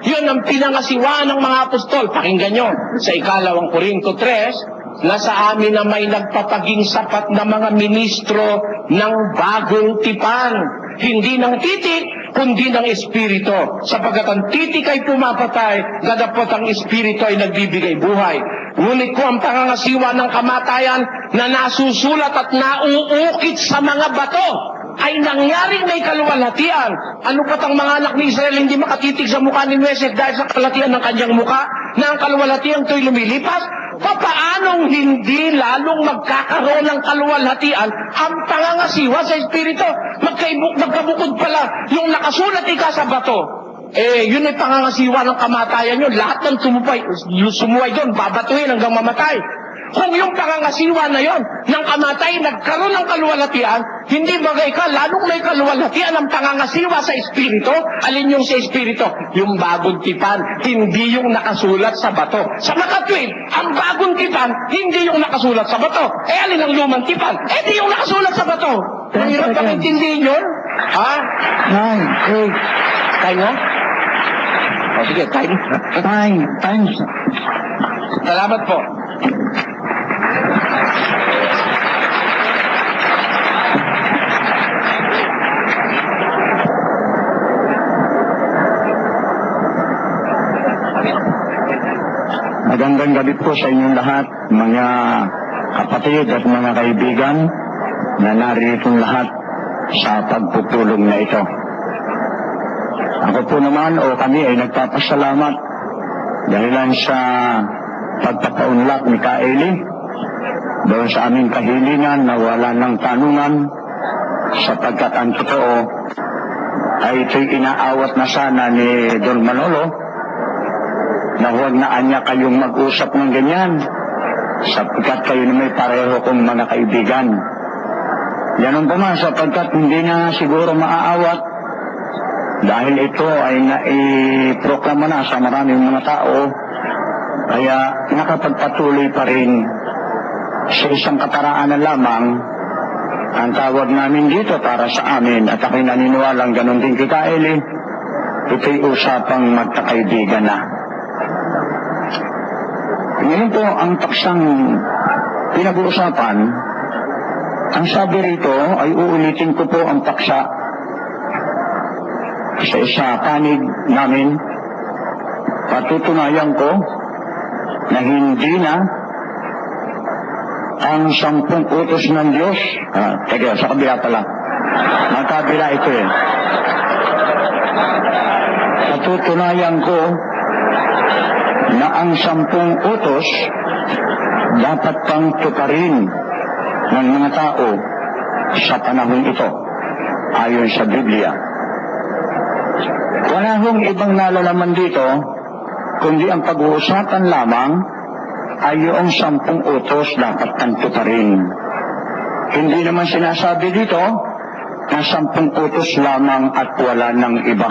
Yun ang pinangasiwa ng mga apostol. Pakinggan nyo, sa 2 Korinto 3, na sa amin na may nagpapaging sapat na mga ministro ng bagong tipan. Hindi ng titik, kundi ng Espiritu. Sapagkat ang titik ay pumapatay, gadapot ang Espiritu ay nagbibigay buhay. Ngunit ko ang pangangasiwa ng kamatayan na nasusulat at nauukit sa mga bato ay nangyaring may kaluwalhatian. Ano pat ang mga anak ni Israel hindi makatitig sa mukha ni Moises dahil sa kalatian ng kanyang mukha na ang kaluwalhatian to'y lumilipas? Papaanong hindi lalong magkakaroon ng kaluwalhatian ang pangangasiwa sa Espiritu? Magkabukod pala yung nakasulat sa bato. Yun ay pangangasiwa ng kamatayan yun. Lahat ng sumuway doon, babatuhin hanggang mamatay. Kung yung pangangasiwa na yon ng kamatay nagkaroon ng kaluwalhatian, hindi bagay ka, lalong may kaluwalhatian ang pangangasiwa sa Espiritu. Alin yung sa Espiritu? Yung bagong tipan, hindi yung nakasulat sa bato. Sa makatwid, ang bagong tipan, hindi yung nakasulat sa bato. Alin ang lumang tipan? Hindi yung nakasulat sa bato. Mahirap bang intindihin yun? 9, 8. Kaya? O sige, time. Salamat po. Magandang gabi po sa inyong lahat, mga kapatid at mga kaibigan na narito lahat sa pagpupulong na ito. Ako po naman o kami ay nagpapasalamat dahilan sa pagpapaunlak ni Kaeli doon sa aming kahilingan na wala ng tanungan, sapagkat ang totoo ay ito'y inaawat na sana ni Don Manolo na huwag na anya kayong mag-usap ng ganyan sapagkat kayo na may pareho kong mga kaibigan. Ganun po man, sapagkat hindi na siguro maaawat dahil ito ay naiproklama na sa maraming mga tao, kaya nakapagpatuloy pa rin sa isang kataraanan lamang ang tawag namin dito para sa amin, at ako'y naniniwalang ganun din kay Kaeli, ito'y usapang magkakaibigan na. Ngayon po, ang taksang pinag-uusapan, ang sabi rito ay uulitin ko po ang taksa sa isa panig namin. Patutunayan ko na hindi na ang 10 utos ng Diyos. Teka, sa kabila pala. Magkabila ito eh. Patutunayan ko na ang 10 utos dapat pang tuparin ng mga tao sa panahon ito ayon sa Biblia. Wala hong ibang nalalaman dito kundi ang pag-uusapan lamang ay yung 10 utos dapat pang tuparin. Hindi naman sinasabi dito na 10 utos lamang at wala ng iba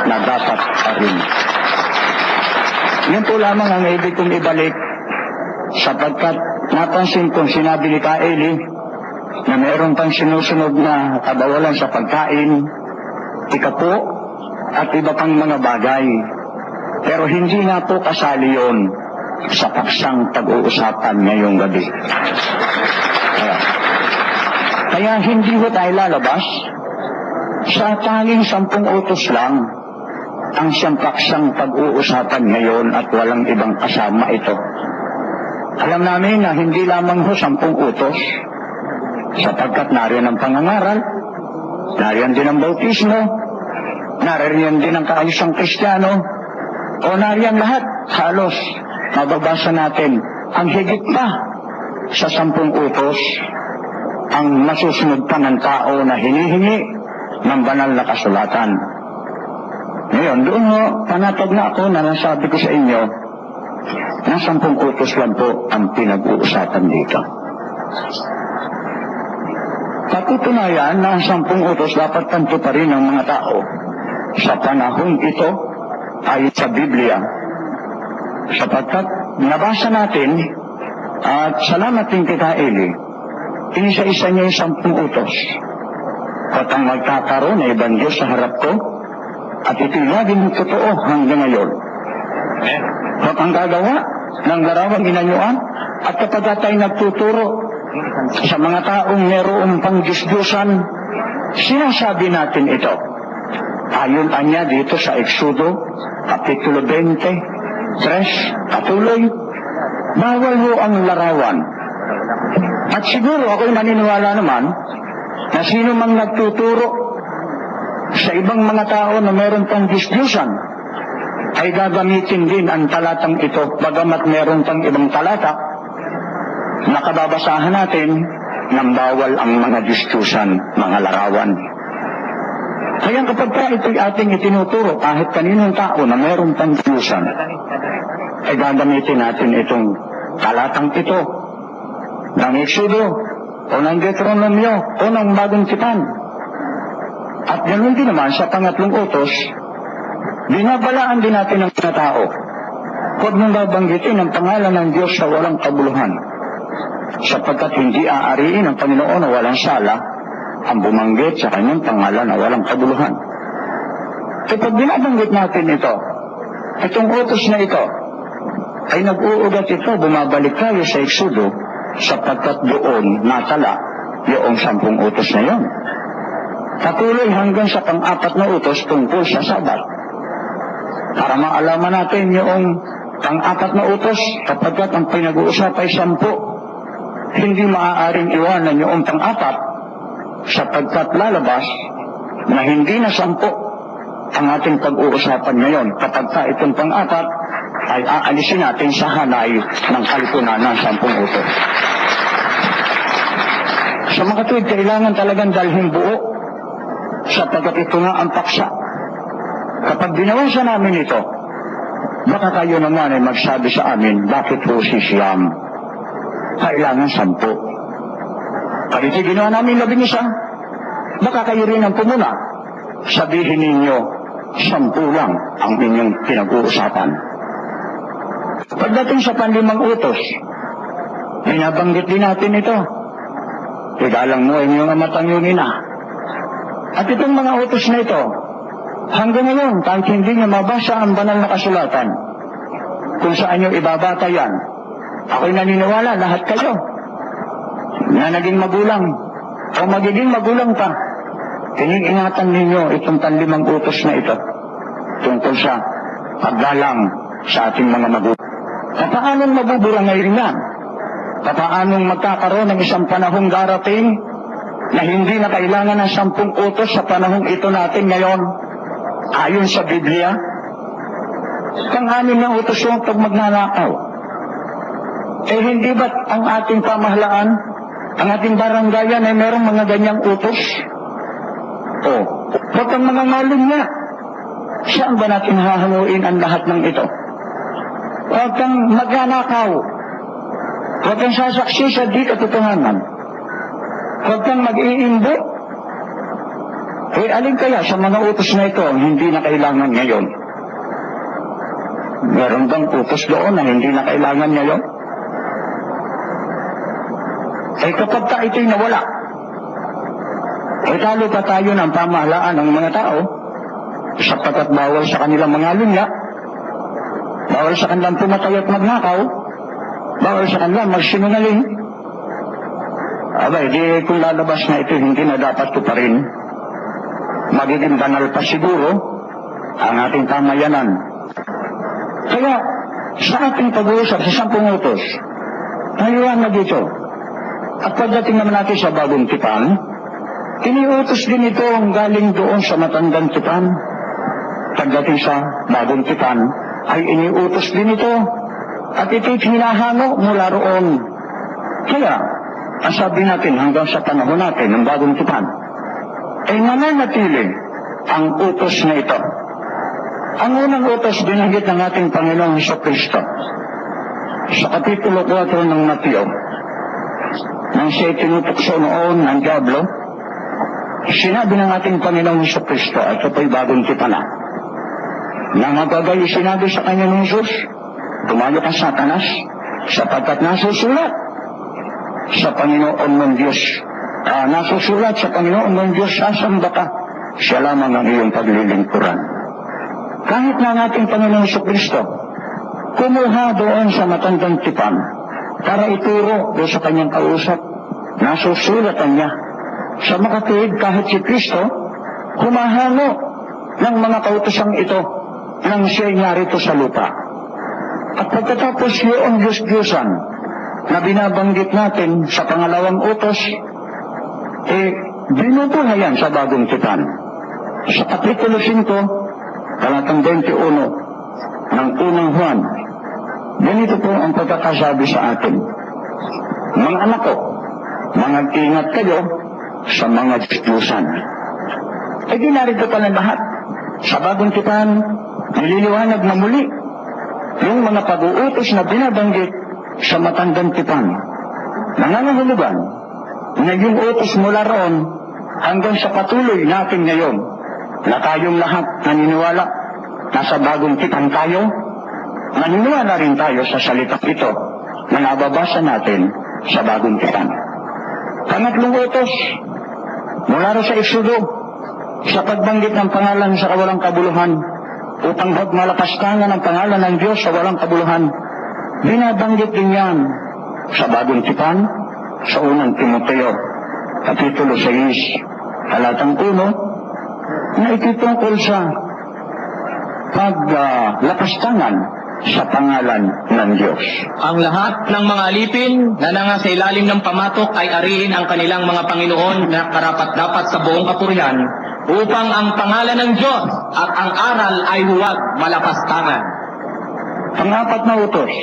na dapat pa rin. Yan po lamang ang ibig kong ibalik sapagkat napansin kong sinabi ni Kaeli na mayroon pang sinusunod na kabawalan sa pagkain, ikapo, at iba pang mga bagay. Pero hindi na po kasali yon sa paksang pag-uusapan ngayong gabi. Kaya hindi ko tayo lalabas sa tanging 10 utos lang ang siyang paksang pag-uusapan ngayon at walang ibang kasama ito. Alam namin na hindi lamang ho 10 utos, sapagkat nariyan ang pangangaral, nariyan din ang bautismo, nariyan din ang kaayusang Kristiyano, o nariyan lahat, halos mababasa natin ang higit pa sa 10 utos ang masusunod pa ng tao na hinihingi ng banal na kasulatan. Ngayon, doon ho, panatag na ako na nasabi ko sa inyo na 10 utos lang po ang pinag-uusapan dito. Patutunayan na ang 10 utos dapat tanto pa rin ng mga tao sa panahon ito ay sa Biblia. Sapagkat nabasa natin at salamat din kay Kaeli, inisa-isa niya yung 10 utos. At ang magkakaroon na ibang Diyos sa harap ko, at ito'y laging totoo hanggang ngayon. At ang gagawa ng larawang inanyuan, at kapag tayo nagtuturo sa mga taong mayroong pang Diyos-Diyosan, sinasabi natin ito. Ayon anya dito sa Exodo, Kapitulo 20, 3, patuloy, bawal ho ang larawan. At siguro ako'y naniniwala naman na sino mang nagtuturo sa ibang mga tao na meron pang Diyos-Diyosan ay gagamitin din ang talatang ito, bagamat meron pang ibang talata na kababasahan natin nang bawal ang mga Diyos-Diyosan, mga larawan. Kaya kapag ito'y ating itinuturo kahit kaninong tao na meron pang Diyosan, ay gagamitin natin itong talatang ito ng Exodo o ng Deuteronomio o ng Bagong Tipan. At ganoon din naman sa pangatlong utos, binabalaan din natin ang mga tao. Huwag mong babanggitin ang pangalan ng Diyos sa walang kabuluhan, sapagkat hindi aariin ang Panginoon na walang sala ang bumanggit sa kanyang pangalan na walang kabuluhan. Kapag binabanggit natin ito, Itong utos na ito ay nag-uugat ito, bumabalik tayo sa Exodo sapagkat doon natala yung 10 utos na yon. Patuloy hanggang sa pang-4 na utos tungkol sa Sabat. Para maalaman natin yung pang-4 na utos, kapagkat ang pinag-uusap ay 10, hindi maaaring iwanan yung pang-4 sapagkat lalabas na hindi na 10 ang ating pag-uusapan ngayon. Kapag itong pang-4 ay aalisin natin sa hanay ng kalipunan ng 10 utos. Sa mga tuwid, kailangan talagang dalhin buo sapagkat ito nga ang paksa. Kapag binawasan namin ito, baka kayo naman ay magsabi sa amin, bakit po si Siyam? Kailangan 10. Pag ito ginawa namin 11, baka kayo rin ang pumuna. Sabihin ninyo, 10 lang ang inyong pinag-uusapan. Pagdating sa 5 utos, binabanggit din natin ito. Igalang mo ang iyong amat ang iyong ina. At itong mga utos na ito, hanggang ngayon, kahit hindi niyo mabasa ang banal na kasulatan, kung saan niyo ibabata yan, ako'y naniniwala, lahat kayo, na naging magulang, o magiging magulang pa, iniingatan ninyo itong 5 utos na ito, tungkol sa paggalang sa ating mga magulang. Paanong mabubura ngayon yan? Paanong magkakaroon ng isang panahong darating na hindi na kailangan ng 10 utos sa panahong ito natin ngayon, ayon sa Biblia? Pang-anim na utos yung pag magnanakaw. Eh hindi ba't ang ating pamahalaan, ang ating baranggayan ay merong mga ganyang utos? O, huwag kang mga ngalong niya. Saan ba natin hahanguin ang lahat ng ito? Huwag kang magnanakaw. Huwag kang sasaksi sa di katotohanan. Huwag kang mag-iimbo. Eh, alin kaya sa mga utos na ito hindi na kailangan ngayon? Meron bang utos doon na hindi na kailangan ngayon? Eh, kapag ka ito'y nawala, eh, talo pa tayo ng pamahalaan ng mga tao sapagkat bawal sa kanilang mga lunya, bawal sa kanilang pumatay at magnakaw, bawal sa kanilang magsinungaling. Abay, di kung lalabas na ito, hindi na dapat ko pa rin. Magiging banal pa siguro ang ating pamayanan. Kaya, sa ating pag-uusap sa 10 utos, naliwan na dito. At pagdating naman natin sa Bagong Tipan, iniutos din ito ang galing doon sa Matandang Tipan. Pagdating sa Bagong Tipan, ay iniutos din ito. At ito'y hinahano mula roon. Kaya, ang sabi natin hanggang sa panahon natin ng Bagong Tipan, ay nananatili ang utos na ito. Ang unang utos binanggit ng ating Panginoong Hesukristo sa Kapitulo 4 ng Mateo, nang siya tinutukso noon ng Diablo, sinabi ng ating Panginoong Hesukristo, at ito po'y bagong tipan na. Nang magagay sinabi sa kanya ng Jesus, tumayo ka Satanas, sapagkat nasusulat sa Panginoon mong Diyos. Nasusulat sa Panginoon mong Diyos, sasamba ka, siya lamang ang iyong paglilingkuran. Kahit na ang ating Panginoong Hesukristo, kumuha doon sa Matandang Tipan, para ituro doon sa kanyang kausap, nasusulatan niya. Sa makatuwid, kahit si Kristo, humahano ng mga kautosang ito nang siya'y narito sa lupa. At pagkatapos yung Diyos-Diyosan na binabanggit natin sa pangalawang utos, binubuhayan sa Bagong Tipan. Sa Kapitulo 5, talatang 21 ng unang Juan, ganito po ang pagkakasabi sa atin. Mga anak ko, mag-ingat kayo sa mga Diyos-Diyosan. Di narito pala lahat. Sa Bagong Tipan, nililiwanag na muli yung mga pag-uutos na binabanggit sa Matandang Tipan. Nangangahulugan na yung utos mula roon hanggang sa patuloy natin ngayon na tayong lahat naniniwala na sa Bagong Tipan tayo, naniniwala rin tayo sa salitang ito na nababasa natin sa Bagong Tipan. Pangatlong utos, mula rin sa Exodo, sa pagbanggit ng pangalan sa kawalang kabuluhan, upang huwag malapastangan ang pangalan ng Diyos sa walang kabuluhan. Binabanggit din yan sa Bagong Tipan, sa unang Timoteo, Kapitulo 6, talatang 1, na itutungkol sa paglapastangan sa pangalan ng Diyos. Ang lahat ng mga alipin na nasa ilalim ng pamatok ay ariin ang kanilang mga Panginoon na karapat-dapat sa buong kapurihan upang ang pangalan ng Diyos at ang aral ay huwag malapastangan. Pang-apat na utos.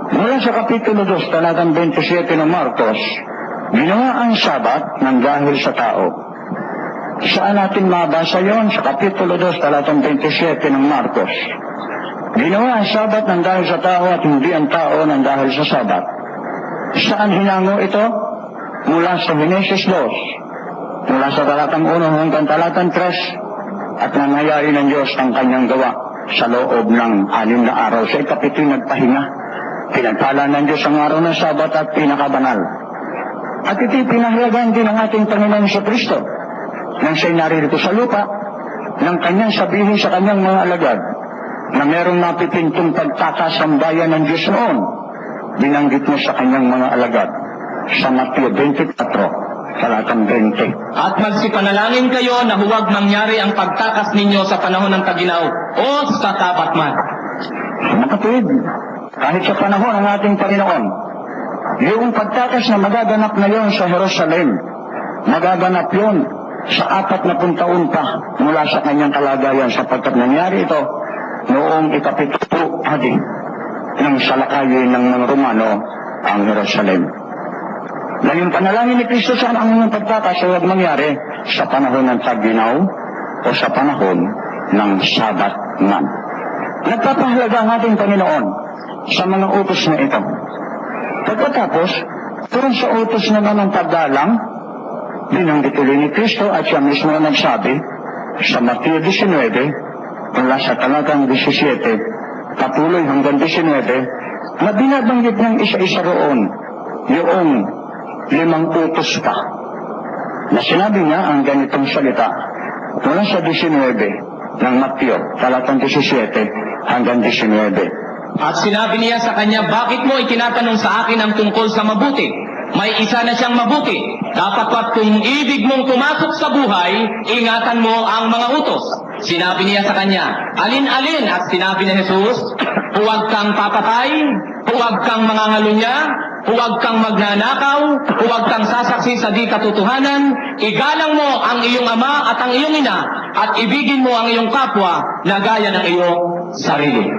Mula sa Kapitulo 2, talatang 27 ng Marcos, ginawa ang Sabat ng dahil sa tao. Saan natin mabasa yon? Sa Kapitulo 2, talatang 27 ng Marcos. Ginawa ang Sabat ng dahil sa tao at hindi ang tao ng dahil sa Sabat. Saan hinango ito? Mula sa Genesis 2, mula sa talatang 1 hanggang talatang 3, at nangayain ng Diyos ang kanyang gawa sa loob ng 6 na araw. Sa ikapito'y nagpahinga. Pinagpala ng Diyos ang araw ng Sabat at pinakabanal. At ito'y pinahalagan din ng ating Panginoon sa Kristo nang siya'y naririto sa lupa, nang kanyang sabihin sa kanyang mga alagad na merong napipintong pagkakasambayan ng Diyos noon. Binanggit mo sa kanyang mga alagad sa Mateo 24, talatang 20. At magsipanalangin kayo na huwag mangyari ang pagtakas ninyo sa panahon ng taginaw o sa tapat man. Makatuwid, kahit sa panahon ng ating Panginoon, yung pagtakas na magaganap na yon sa Jerusalem, magaganap yon sa 40 taon pa mula sa kanyang kalagayan, sapagkat nangyari ito noong ikapito hadi ng salakayin ng mga Romano ang Jerusalem. Na yung panalangin ni Kristo saan ang inyong pagtakas huwag mangyari sa panahon ng taginaw o sa panahon ng Sabat man. Nagpapahalaga ang ating Panginoon sa mga utos na ito. Pagkatapos, turun sa utos naman ng paggalang, binanggit ulit ni Kristo at siya mismo na nagsabi sa Mateo 19, mula sa talatang 17, patuloy hanggang 19, na binabanggit ng isa-isa roon yung 5 utos pa. Na sinabi niya ang ganitong salita mula sa 19 ng Mateo, talatang 17 hanggang 19. At sinabi niya sa kanya, bakit mo itinatanong sa akin ang tungkol sa mabuti? May isa na siyang mabuti. Dapat kung ibig mong pumasok sa buhay, ingatan mo ang mga utos. Sinabi niya sa kanya, alin-alin? At sinabi ni Jesus, huwag kang papatay, huwag kang mangangalunya, huwag kang magnanakaw, huwag kang sasaksi sa di katotohanan, igalang mo ang iyong ama at ang iyong ina, at ibigin mo ang iyong kapwa na gaya ng iyong sarili.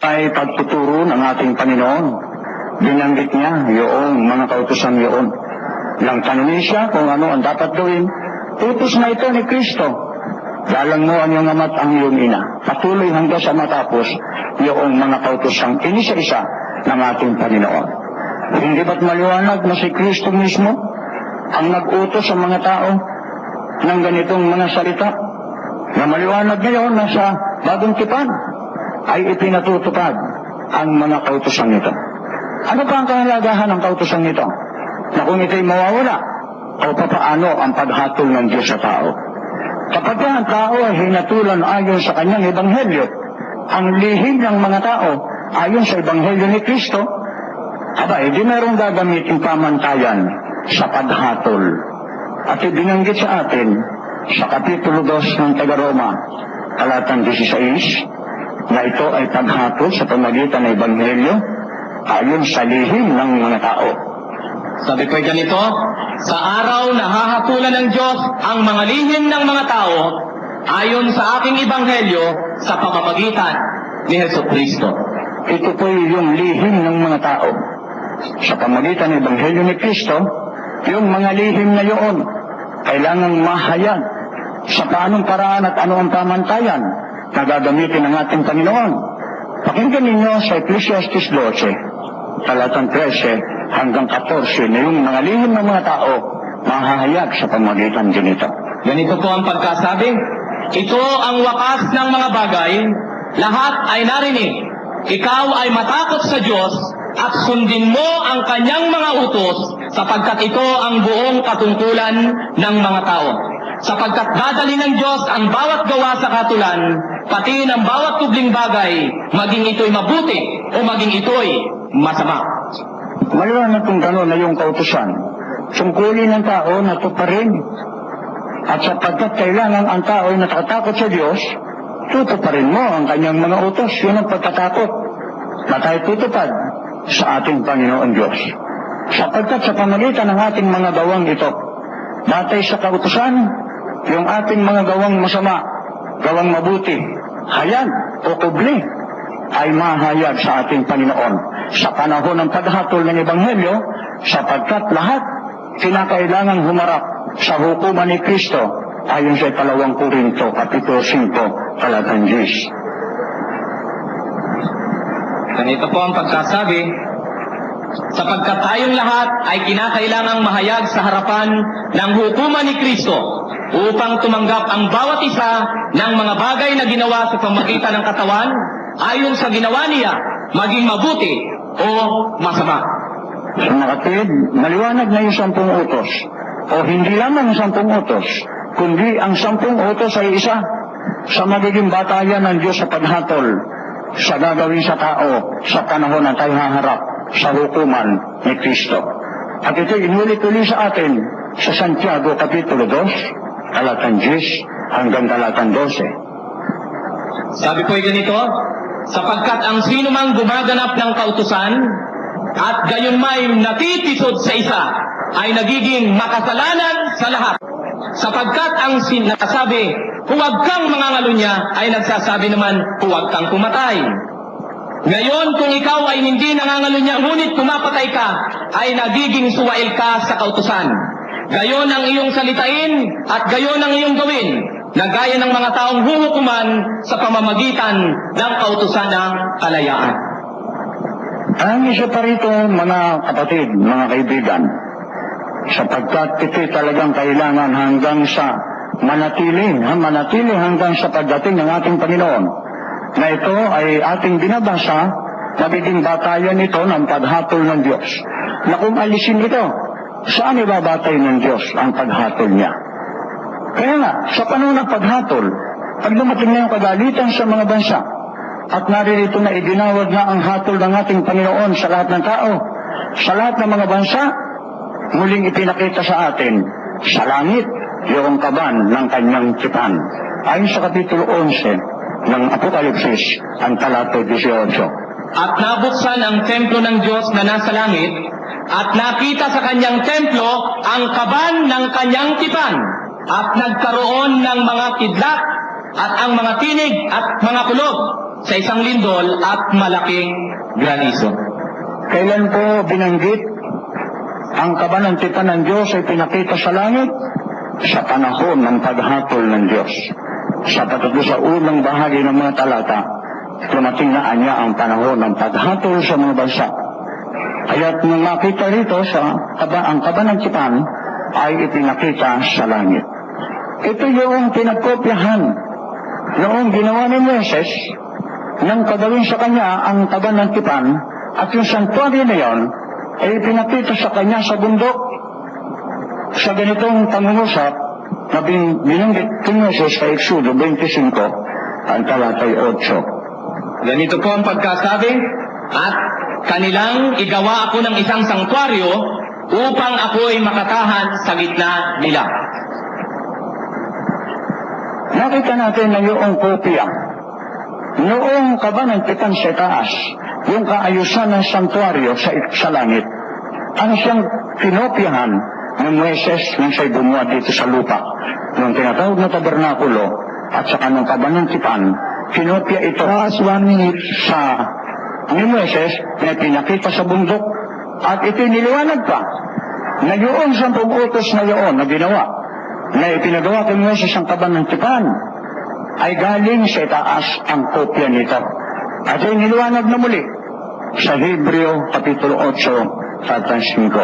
Ay pagtuturo ng ating Panginoon, binanggit niya yung mga kautusan yun. Nang tanongin siya kung ano ang dapat gawin, utos na ito ni Kristo. Galang mo ang iyong ama at ang iyong ina. Patuloy hanggang sa matapos yung mga kautosang inisa-isa ng ating Panginoon. Hindi ba't maliwanag na si Kristo mismo ang nag-utos sa mga tao ng ganitong mga salita? Na maliwanag ngayon na sa Bagong Tipan ay ipinatutupad ang mga kautusan nito. Ano pa ang kahalagahan ng kautusan nito? Na kung ito'y mawawala, o papaano ang paghatol ng Diyos sa tao? Kapag ang tao ay hinatulan ayon sa kanyang ebanghelyo, ang lihim ng mga tao ayon sa ebanghelyo ni Kristo, hindi mayroong gagamitin pamantayan sa paghatol. At ibinanggit sa atin sa Kapitulo 2 ng Taga-Roma, talatang 16, na ito ay paghatol sa pamagitan ng ebanghelyo ayon sa lihim ng mga tao. Sabi ko ganito, sa araw na hahatulan ng Diyos ang mga lihim ng mga tao ayon sa aking ebanghelyo sa pamamagitan ni Jesucristo. Ito po yung lihim ng mga tao. Sa pamagitan ng ebanghelyo ni Kristo, yung mga lihim na yun kailangang mahayag sa paanong paraan at ano ang pamantayan na gagamitin ng ating Panginoon. Pakinggan ninyo sa Ecclesiastes 12, talatang 13 hanggang 14, na yung mga lihim ng mga tao mahahayag sa pamagitan din ito. Ganito po ang pagkasabi, ito ang wakas ng mga bagay, lahat ay narinig. Ikaw ay matakot sa Diyos at sundin mo ang kanyang mga utos, sapagkat ito ang buong katungkulan ng mga tao. Sapagkat dadali ng Diyos ang bawat gawa sa katulan pati ng bawat tubling bagay, maging ito'y mabuti o maging ito'y masama. Maliwanag kung gano'n na yung kautusan. Tungkulin ng tao na tuparin. At sapagkat kailangan ang tao ay natatakot sa Diyos, tutuparin mo ang kanyang mga utos. Yun ang pagkatakot na tayo tutupad sa ating Panginoon Diyos. Sapagkat sa pamagitan ng ating mga gawang ito, batay sa kautusan, yung ating mga gawang masama, gawang mabuti, hayag o kubli, ay mahayag sa ating Panginoon sa panahon ng paghatol ng Ebanghelyo, sapagkat lahat kinakailangang humarap sa hukuman ni Kristo ayon sa 2 Korinto, Kapitulo 5, talatang 10. Ganito po ang pagkasabi, sapagkat tayong lahat ay kinakailangang mahayag sa harapan ng hukuman ni Kristo upang tumanggap ang bawat isa ng mga bagay na ginawa sa pamagitan ng katawan ayon sa ginawa niya, maging mabuti o masama. Mga kapatid, maliwanag na yung 10 utos. O hindi lamang 10 utos, kundi ang 10 utos ay isa sa magiging batayan ng Diyos sa paghatol sa gagawin sa tao sa panahon na tayo haharap sa hukuman ni Kristo. At ito inulit-uli sa atin sa Santiago Kapitulo 2, talatang 10 hanggang talatang 12. Sabi po ay ganito, sapagkat ang sino mang gumaganap ng kautusan at gayon may natitisod sa isa ay nagiging makasalanan sa lahat. Sapagkat ang sinasabi, huwag kang mangangalunya, ay nagsasabi naman, huwag kang pumatay. Ngayon, kung ikaw ay hindi nangangalunya, ngunit pumapatay ka, ay nagiging suwail ka sa kautusan. Gayon ang iyong salitain at gayon ang iyong gawin, na gaya ng mga taong huhukuman sa pamamagitan ng kautusan ng kalayaan. Ang isa pa rito, mga kapatid, mga kaibigan, sapagkat ito'y talagang kailangan hanggang sa manatili hanggang sa pagdating ng ating Panginoon, na ito ay ating binabasa, magiging batayan ito ng paghatol ng Diyos. Na kung alisin ito, saan ibabatay ng Diyos ang paghatol niya? Kaya nga, sa panahon ng paghatol, pag dumating na yung kagalitan sa mga bansa, at naririto na idinawag na ang hatol ng ating Panginoon sa lahat ng tao, sa lahat ng mga bansa, muling ipinakita sa atin sa langit yung kaban ng kanyang tipan. Ayon sa Kapitulo 11 ng Apokalipsis, ang talata 18. At nabuksan ang templo ng Diyos na nasa langit, at nakita sa kanyang templo ang kaban ng kanyang tipan, at nagkaroon ng mga kidlat, at ang mga tinig at mga kulog sa isang lindol at malaking granizo. Kailan po binanggit ang kaban ng tipan ng Diyos ay pinakita sa langit? Sa panahon ng paghatol ng Diyos. Sapagkat sa unang bahagi ng mga talata, dumating na niya ang panahon ng paghatol sa mga bansa. Kaya't nung makita rito ang kaban ng tipan ay ipinakita sa langit. Ito yung pinagkopyahan noong ginawa ni Moises nang kagawin sa kanya ang kaban ng tipan, at yung santuaryo na yon ay pinakita sa kanya sa bundok sa ganitong pangungusap na binanggit kay Moises sa Exodo 25 ang talatay 8. Ganito po ang pagkasabi, at kanilang igawa ako ng isang sangtuaryo upang ako'y makatahan sa gitna nila. Nakita natin na yung kopya noong kaban ng tipan sa taas, yung kaayusan ng santuaryo sa langit, ang siyang pinopyahan ng Moises nang siya'y gumawa dito sa lupa. Nung tinatawag na tabernakulo at saka ng kaban ng tipan, pinopya ito as 1 minute sa ni Moises na pinakita sa bundok, at ito niliwanag pa na yung 10 utos na yun na ginawa, na ipinagawa kay Moises ang kaban ng tipan, ay galing sa itaas ang kopya nito. At ay niliwanag na muli sa Hebreo Kapitulo 8, talatang 5.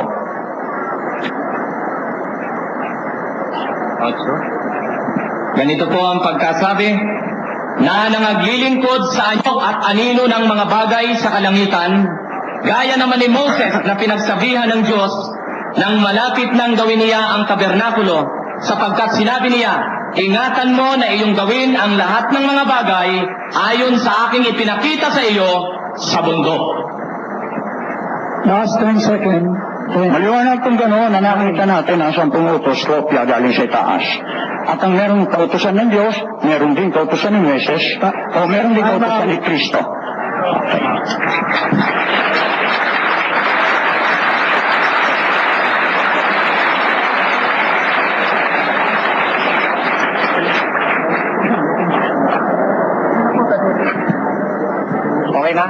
Ganito po ang pagkasabi, na nangaglilingkod sa anyo at anino ng mga bagay sa kalangitan, gaya naman ni Moses na pinagsabihan ng Diyos nang malapit nang gawin niya ang tabernakulo, sapagkat sinabi niya, ingatan mo na iyong gawin ang lahat ng mga bagay ayon sa aking ipinakita sa iyo sa bundok. Last 10 seconds. Maliwanag kung gano'n na nakita natin ang 10 utos kopya galing sa itaas. At ang merong kautusan ng Diyos, meron din kautusan ng Moises, o meron din kautusan ni Kristo. Okay na?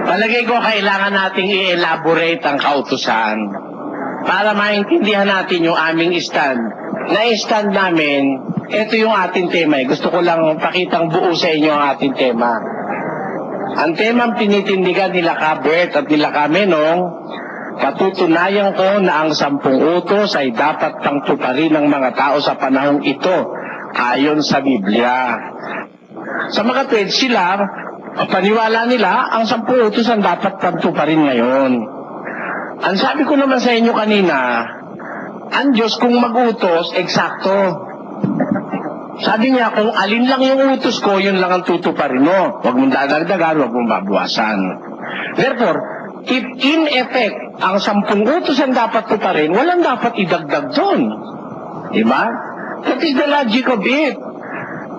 Palagay ko kailangan nating i-elaborate ang kautusan para maintindihan natin yung aming stand. Na-stand namin, ito yung ating tema. Gusto ko lang pakitang buo sa inyo ang ating tema. Ang temang pinitindigan nila Kabert at nila Kamenong, patutunayan ko na ang 10 utos ay dapat pang tuparin ng mga tao sa panahong ito ayon sa Biblia. Sa mga tweets sila, paniwala nila, ang 10 utos ang dapat pang tuparin ngayon. Ang sabi ko naman sa inyo kanina, ang Diyos kung mag-utos, eksakto. Sabi niya, kung alin lang yung utos ko, yun lang ang tutuparin mo. Huwag mong dadagdagan, huwag mong babawasan. Therefore, if in effect, ang 10 utos ang dapat tuparin, walang dapat idagdag doon. Diba? That is the logic of it.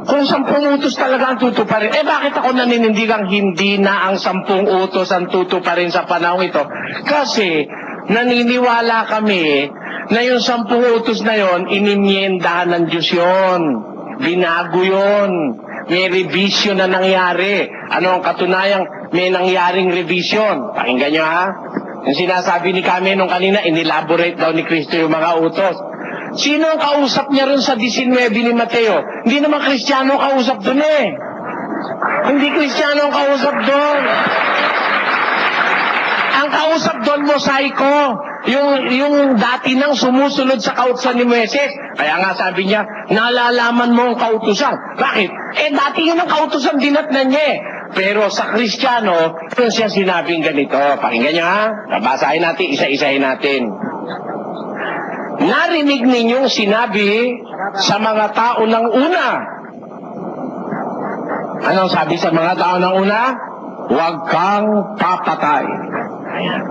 Kung 10 utos talaga ang tutuparin, bakit ako naninindigang hindi na ang 10 utos ang tutuparin sa panahon ito? Kasi, naniniwala kami na yung 10 utos na yon, ininyendahan ng Diyos yon. Binago yon. May revision na nangyari. Ano ang katunayang may nangyaring revision? Pakinggan nyo ha. Yung sinasabi ni Kami nung kanina, inelaborate daw ni Kristo yung mga utos. Sino ang kausap niya rin sa 19 ni Mateo? Hindi naman Kristiyano ang kausap doon eh. Hindi Kristiyano ang kausap doon. Ang kausap doon, mosaiko. Yung dati nang sumusunod sa kautusan ni Moises. Kaya nga sabi niya, nalalaman mo ang kautusan. Bakit? Dati yun ang kautusan, dinatnan niya eh. Pero sa Kristiyano, yun siya sinabing ganito. Pakinggan niyo ha. Babasahin natin, isa-isahin natin. Narinig ninyong sinabi sa mga tao ng una. Anong sabi sa mga tao ng una? Huwag kang papatay. Ayan.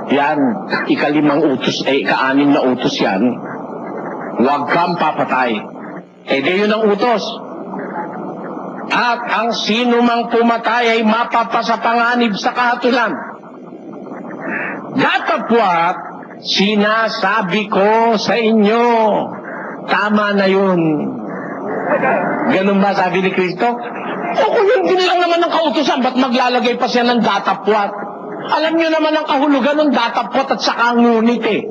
Yan, ika-5 utos, ika-6 na utos yan. Huwag kang papatay. Di yun ang utos. At ang sino mang pumatay ay mapapasapanganib sa kahatulan. Datapwat, sinasabi ko sa inyo, tama na yun. Ganun ba sabi ni Kristo? O kung yun din lang naman ang kautusan, ba't maglalagay pa siya ng datapwat? Alam nyo naman ang kahulugan ng datapwat at saka ngunit eh.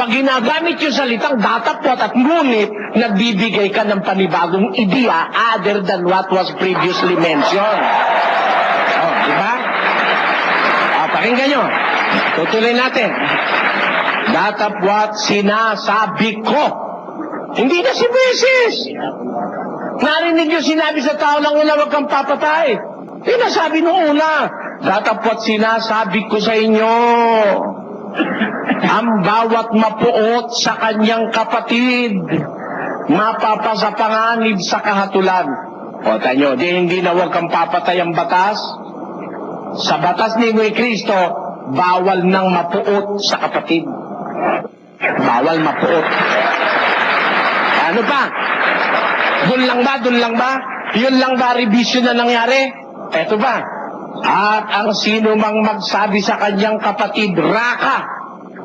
Pag ginagamit yung salitang datapwat at ngunit, nagbibigay ka ng panibagong idea other than what was previously mentioned. Diba? Pakinggan nyo. Tutuloy natin. Datapwat sinasabi ko. Hindi na si Moises. Narinig yung sinabi sa tao ng una, huwag kang papatay. Sinasabi nung una, datapwat sinasabi ko sa inyo, ang bawat mapuot sa kanyang kapatid, mapapasapanganib sa kahatulan. O tanyo, hindi na huwag kang papatay ang batas. Sa batas ni Kristo, bawal nang mapuot sa kapatid. Bawal mapuot. Ano pa? Doon lang ba? Yun lang ba revision na nangyari? Eto ba? At ang sino mang magsabi sa kanyang kapatid, raka,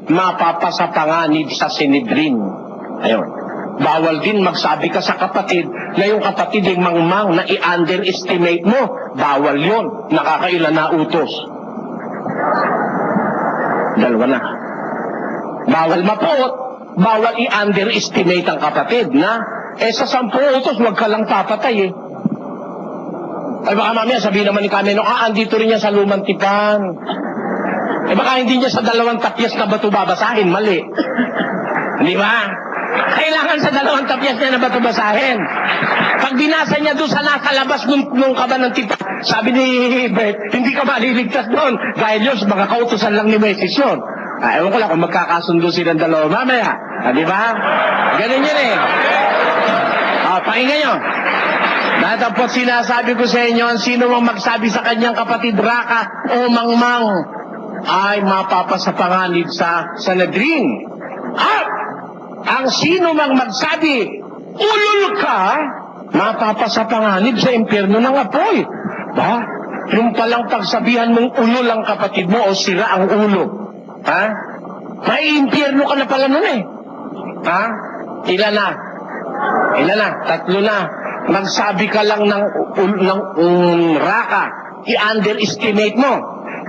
mapapasapanganib sa Sinedrin. Ayun. Bawal din magsabi ka sa kapatid na yung kapatid ay mangmang na i-underestimate mo. Bawal yun. Nakakailan na utos. 2 na. Bawal mapuot. Bawal i-underestimate ang kapatid na sa 10 utos, huwag ka lang papatay eh. Ay baka mamaya sabihin naman ni Kamenong, andito rin niya sa lumang tipan. Baka hindi niya sa 2 tapyas na bato babasahin, mali. Di ba? Kailangan sa dalawang tapyas niya na ba ito basahin? Pag binasa niya doon sa nasa labas nung kaba ng tipa, sabi ni Bert, hindi ka maliligtas doon. Dahil yun, mga kautusan lang ni Moises yun. Ewan ko lang kung magkakasundo silang dalawa mamaya. Di ba? Ganun yun eh. Pakinggan nyo. Natapos sinasabi ko sa inyo, sino mang magsabi sa kanyang kapatid Raka o Mangmang ay mapapasapanganib sa Sanhedrin. At ang sino mang magsabi, ulol ka, mapapasapanganib sa impyerno ng apoy. Ba? Yung palang pagsabihan mong ulol ang kapatid mo o sira ang ulo. Ha? May impyerno ka na pala nun eh. Ha? Ilan na? 3 na. Magsabi ka lang ng Raka, i-underestimate mo.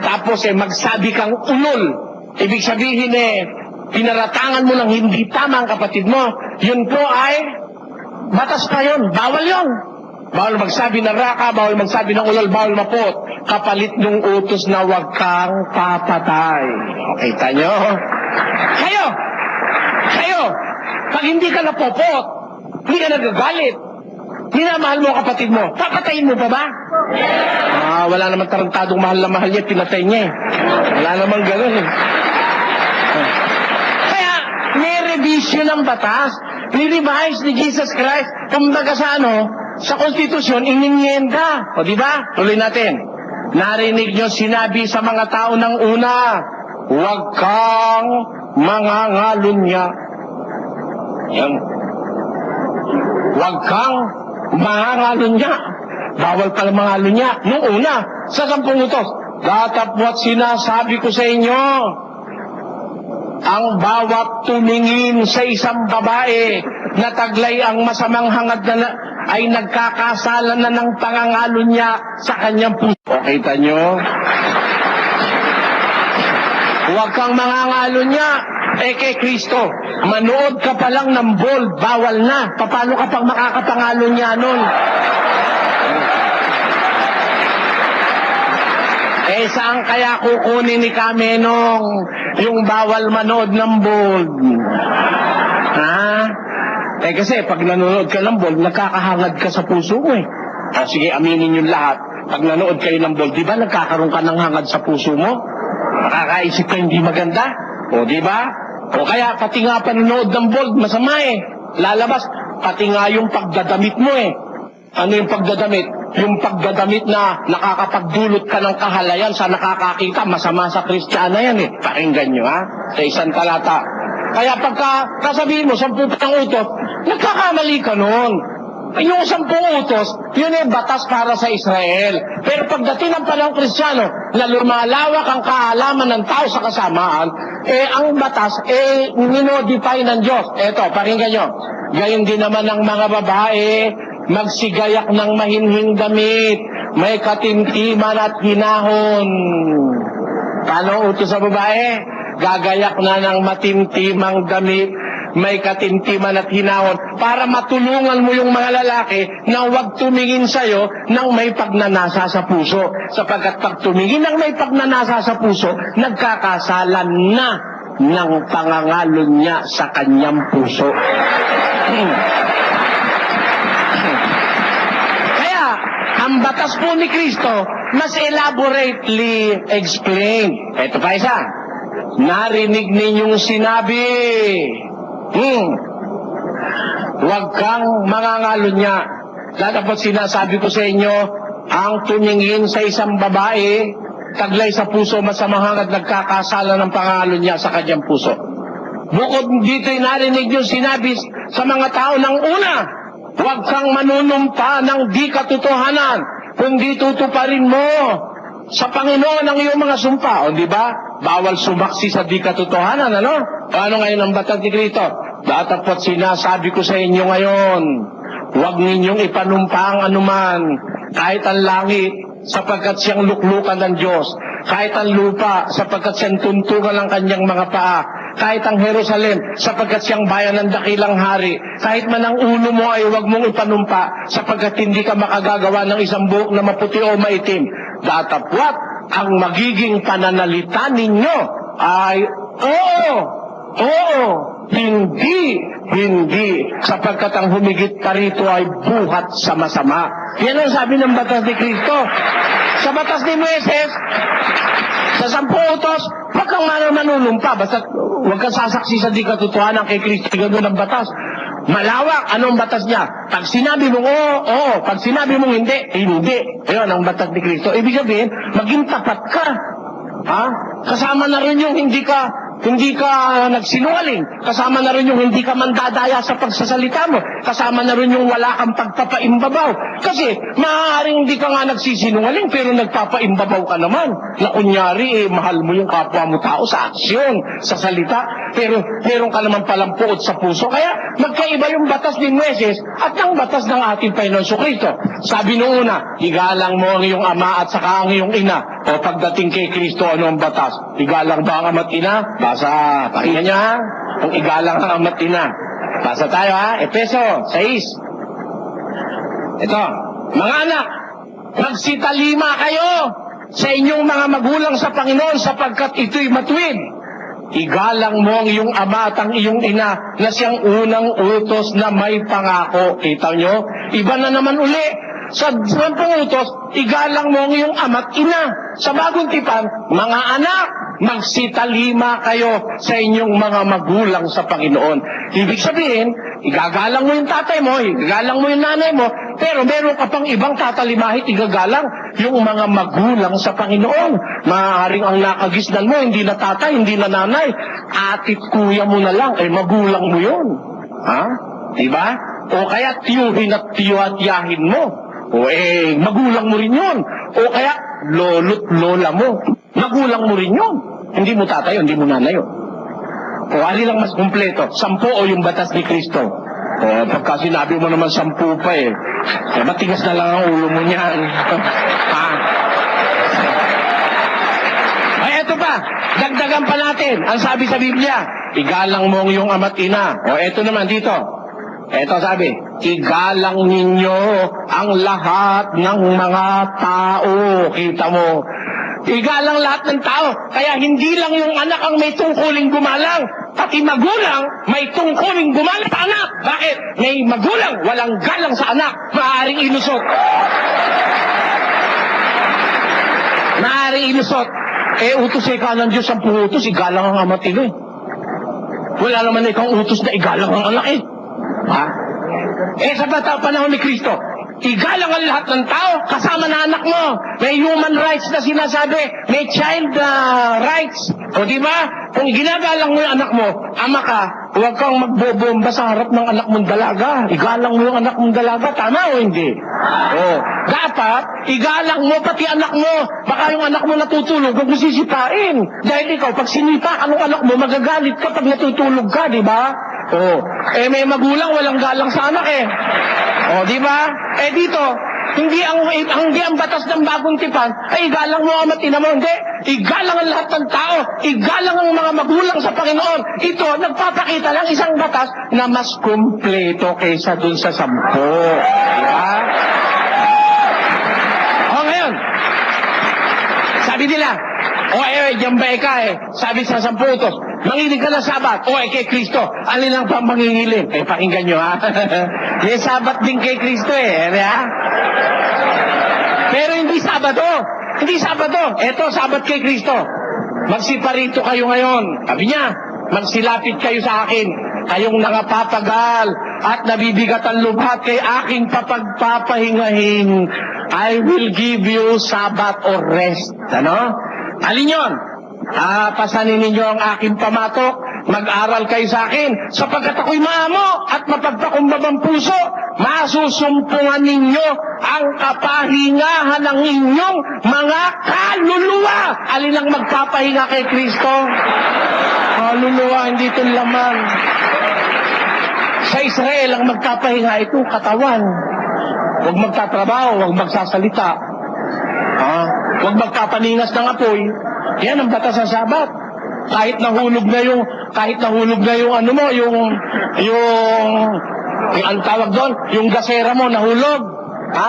Tapos magsabi kang ulol. Ibig sabihin pinaratangan mo ng hindi tama ang kapatid mo. Yun po ay batas pa yun. Bawal yun. Bawal magsabi ng Raka, bawal magsabi ng ulol, bawal mapot. Kapalit ng utos na huwag kang papatay. Kita nyo? Kayo, pag hindi ka napopot, hindi ka nagagalit, minamahal mo ang kapatid mo, papatayin mo pa ba? Wala naman tarantadong mahal na mahal niya, pinatay niya eh. Wala naman gano'n eh. Kaya, may revision ng batas. Ni-revise ni Jesus Christ. Kumbaga sa konstitusyon, iningyenda. O diba? Tuloy natin. Narinig nyo sinabi sa mga tao ng una, huwag kang mangangalunya. Yan. Huwag kang mangangalunya. Bawal pala mangalunya. Nung una, sa 10 utos, datapwat sinasabi ko sa inyo, ang bawat tumingin sa isang babae na taglay ang masamang hangad na ay nagkakasala na ng pangangalunya sa kanyang puso. O, kita nyo? Huwag kang mangangalunya. Kay Kristo, manood ka pa lang ng bold, bawal na. Paano ka pang makakapangalo niya nun? Saan kaya kukunin ni Kamenong yung bawal manood ng bold? Kasi pag nanonood ka ng bold, nakakahangad ka sa puso mo eh. Sige, aminin yung lahat. Pag nanood kayo ng bold, di ba nagkakaroon ka ng hangad sa puso mo? Nakakaisip ka hindi maganda? O, di ba? O kaya, pati nga panonood ng bold, masama eh. Lalabas, pati nga yung pagdadamit mo eh. Ano yung pagdadamit? Yung pagdadamit na nakakapagdulot ka ng kahalayan sa nakakakita, masama sa Kristiyana yan eh. Pakinggan nyo ha, sa isang talata. Kaya pagka kasabihin mo, 10 pang utos, nagkakamali ka nun. Yung 10 utos, yun ay batas para sa Israel. Pero pagdating ng panahong Kristiyano, na lumalawak ang kaalaman ng tao sa kasamaan, ang batas, minodify ng Diyos. Eto, pakinggan nyo. Gayon din naman ang mga babae, magsigayak ng mahinhing damit, may katimtiman at hinahon. Paano ang utos sa babae? Gagayak na ng matimtimang damit, may katimtiman at hinahon, para matulungan mo yung mga lalaki na huwag tumingin sa'yo ng may pagnanasa sa puso. Sapagkat pag tumingin ng may pagnanasa sa puso, nagkakasalan na ng pangangalo niya sa kanyang puso. Kaya, ang batas po ni Kristo, mas elaborately explained. Ito pa isa. Narinig ninyong sinabi, huwag kang mangangalunya. Datapot sinasabi ko sa inyo, ang tumingin sa isang babae, taglay sa puso, masamang hangad nagkakasala ng pangalunya sa kanyang puso. Bukod dito'y narinig yung sinabi sa mga tao ng una, huwag kang manunumpa ng di katotohanan, kundi tutuparin mo sa Panginoon ang iyong mga sumpa. O di ba? Bawal sumaksi sa di katotohanan, ano? Paano ngayon ang batang ni Kristo? Datapot sinasabi ko sa inyo ngayon, huwag ninyong ipanumpa ang anuman, kahit ang langit, sapagkat siyang luklukan ng Diyos, kahit ang lupa, sapagkat siyang tuntungan ng kanyang mga paa, kahit ang Jerusalem, sapagkat siyang bayan ng dakilang hari, kahit man ang ulo mo ay huwag mong ipanumpa, sapagkat hindi ka makagagawa ng isang buhok na maputi o maitim. Datapwat, ang magiging pananalita ninyo ay oo, hindi, hindi, sapagkat ang humigit pa rito ay buhat sa masama. Yan ang sabi ng batas ni Kristo. Sa batas ni Moises, sa 10 utos, huwag kang manunumpa, basta huwag kang sasaksi sa di katotohanan kay Kristo. Ganoon ang batas. Malawak, anong batas niya? Pag sinabi mong oo, pag sinabi mong hindi, hindi. Ayun ang batas ni Kristo. Ibig sabihin, maging tapat ka. Ha? Kasama na rin yung hindi ka nagsinungaling. Kasama na rin yung hindi ka mandadaya sa pagsasalita mo. Kasama na rin yung wala kang pagpapaimbabaw. Kasi maaaring hindi ka nga nagsisinungaling pero nagpapaimbabaw ka naman. Na kunyari, mahal mo yung kapwa mo tao sa aksyon, sa salita. Pero meron ka naman palang puot sa puso. Kaya magkaiba yung batas ni Moises at ang batas ng ating Panginoon Kristo. Sabi noong una, igalang mo ang iyong ama at saka ang iyong ina. O pagdating kay Kristo, ano ang batas? Igalang ba ang ama at ina? Basa, pakinggan niyo ha. Kung igalang ang ama at ina. Basa tayo ha. Efeso 6. Ito, mga anak, magsitalima kayo sa inyong mga magulang sa Panginoon sapagkat ito'y matuwid. Igalang mo ang iyong ama at ang iyong ina na siyang unang utos na may pangako. Kita nyo? Iba na naman uli. Sa 10 utos, igalang mo ang iyong ama at ina. Sa bagong tipan, mga anak, magsitalima kayo sa inyong mga magulang sa Panginoon. Ibig sabihin, igagalang mo yung tatay mo, igagalang mo yung nanay mo, pero meron ka pang ibang tatalimahit, igagalang yung mga magulang sa Panginoon. Maaaring ang nakagisnan mo, hindi na tatay, hindi na nanay, atit kuya mo na lang, magulang mo yun. Ha? Diba? O kaya tiyuhin at tiyuhatyahin mo. O magulang mo rin yun. O kaya lolo't lola mo. Magulang mo rin yun. Hindi mo tatay, hindi mo nanay yun. O alin lang mas kumpleto? 10 o yung batas ni Kristo? O pagka sinabi mo naman 10 pa matigas na lang ang ulo mo niyan. Ay eto pa, dagdagan pa natin. Ang sabi sa Biblia, igalang mo ang iyong ama't ina. O eto naman dito. Eto sabi, igalang ninyo ang lahat ng mga tao. Kita mo, igalang lahat ng tao. Kaya hindi lang yung anak ang may tungkuling gumalang, pati magulang may tungkuling gumalang sa anak. Bakit? May magulang, walang galang sa anak, maaaring ilusot. Maaaring ilusot. Utos ka ng Diyos ang utos, igalang ang ama at ina. Wala naman ikang utos na igalang ang anak Ha? Sa panahon ni Kristo, igalang ang lahat ng tao, kasama na anak mo. May human rights na sinasabi, may child rights. O di ba? Kung ginagalang mo yung anak mo, ama ka, huwag kang magbobomba sa harap ng anak mong dalaga. Igalang mo yung anak mong dalaga, tama o hindi? Dapat, igalang mo pati anak mo. Baka yung anak mo natutulog, huwag mo sisipain. Dahil ikaw, pag sinipa ka ng anak mo, magagalit ka pag natutulog ka, di ba? May magulang, walang galang sa anak di ba? Dito, hindi ang batas ng bagong tipan, ay igalang mo ang ina mo, hindi. Igalang ang lahat ng tao, igalang ang mga magulang sa Panginoon. Ito, nagpapakita lang isang batas na mas kumpleto kaysa dun sa 10. Di ba? Ngayon, sabi nila, diyan ba sabi sa 10 utos, manginig ka ng Sabat. Kay Kristo. Alin lang pa mangingiling? Pakinggan nyo ha. May Sabat din kay Kristo Pero hindi Sabado. Hindi Sabado. Ito, Sabat kay Kristo. Magsiparito kayo ngayon. Sabi niya, magsilapit kayo sa akin. Kayong nangapapagal at nabibigat ang lubhat kay aking papagpapahingahin. I will give you Sabbath or rest. Ano? Alin yun? Pasanin ninyo ang aking pamatok, mag-aral kayo sa akin, sapagkat ako'y maamo at mapagpakumbabang puso, masusumpungan ninyo ang kapahingahan ng inyong mga kaluluwa. Alin ang magpapahinga kay Kristo? Kaluluwa, hindi ito laman. Sa Israel, ang magpapahinga ito, katawan. Huwag magtatrabaho, huwag magsasalita. Huwag magpapaningas ng apoy. Yan ang batas sa Sabat. Kahit nahulog na yung ang tawag doon, yung gasera mo nahulog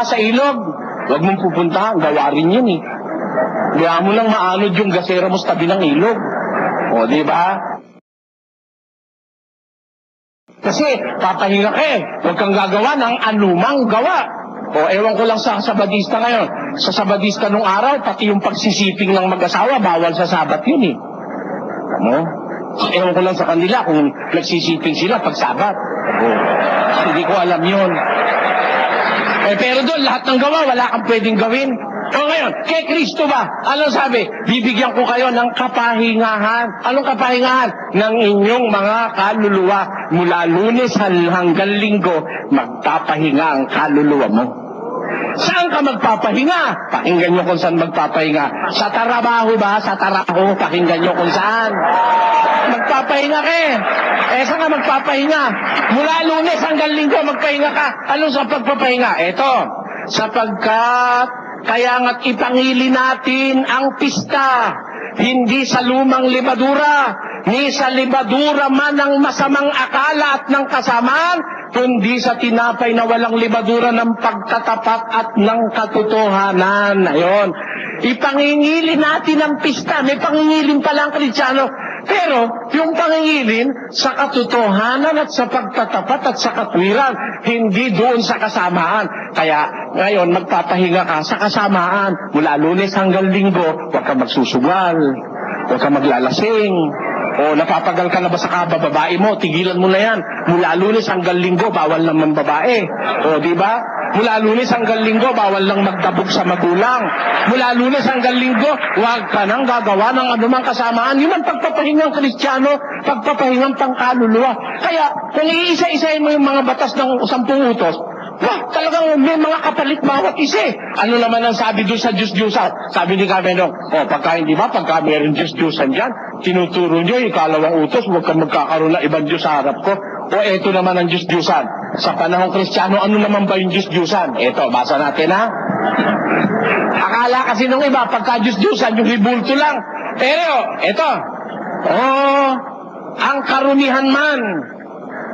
sa ilog. Huwag mong pupuntahan, gawarin yun Kaya mo lang maanod yung gasera mo sa tabi ng ilog. Di ba? Kasi papahinga ka eh. Huwag kang gagawa ng anumang gawa. O ewan ko lang sa Sabadista ngayon. Sa Sabadista nung araw, pati yung pagsisiping ng mag-asawa, bawal sa Sabat yun eh. Ano? Ewan ko lang sa kanila kung nagsisiping sila pag Sabat. O, hindi ko alam yun. Pero doon, lahat ng gawa, wala kang pwedeng gawin. O ngayon, kay Kristo ba? Anong sabi? Bibigyan ko kayo ng kapahingahan. Anong kapahingahan? Ng inyong mga kaluluwa. Mula Lunes hanggang Linggo, magpapahinga ang kaluluwa mo. Saan ka magpapahinga? Pakinggan nyo kung saan magpapahinga. Sa trabaho ba? Sa trabaho, pakinggan nyo kung saan. Magpapahinga ka eh. Saan ka magpapahinga? Mula Lunes hanggang Linggo, magpahinga ka. Anong sa pagpapahinga? Eto, sapagkat kaya nga't ipangili natin ang pista, hindi sa lumang libadura, ni sa libadura man ng masamang akala at ng kasamaan, kundi sa tinapay na walang libadura ng pagtatapat at ng katotohanan. Ayon. Ipangingilin natin ang pista. May pangingilin pala ang Kristiyano. Pero, yung pangingilin sa katotohanan at sa pagtatapat at sa katwiran, hindi doon sa kasamaan. Kaya, ngayon, magpapahinga ka sa kasamaan. Mula Lunes hanggang Linggo, huwag ka magsusugal, huwag ka maglalasing, o napapagal ka na ba sa kabababae mo, tigilan mo na yan. Mula Lunes hanggang Linggo, bawal naman babae. O, di ba? Mula Lunes hanggang Linggo, bawal lang magdabog sa magulang. Mula Lunes hanggang Linggo, huwag ka nang gagawa ng anumang kasamaan. Yun ang pagpapahingang Kristiyano, pagpapahingang pangkaluluwa. Kaya, kung iisa-isahin mo yung mga batas ng 10 utos, wah, talagang may mga kapalit bawat isa. Ano naman ang sabi doon sa Diyos-Diyusan? Sabi ni Cameron, pagka hindi ba, pagka meron Diyos-Diyusan dyan, tinuturo nyo, ikalawang utos, huwag kang magkakaroon ng ibang Diyos sa harap ko. O eto naman ang Diyos-Diyusan. Sa panahong Kristiyano, ano naman ba yung Diyos-Diyusan? Eto, basa natin ha. Akala kasi nung iba, pagka Diyos-Diyusan, yung ribulto lang. Pero, eto, ang karumihan man,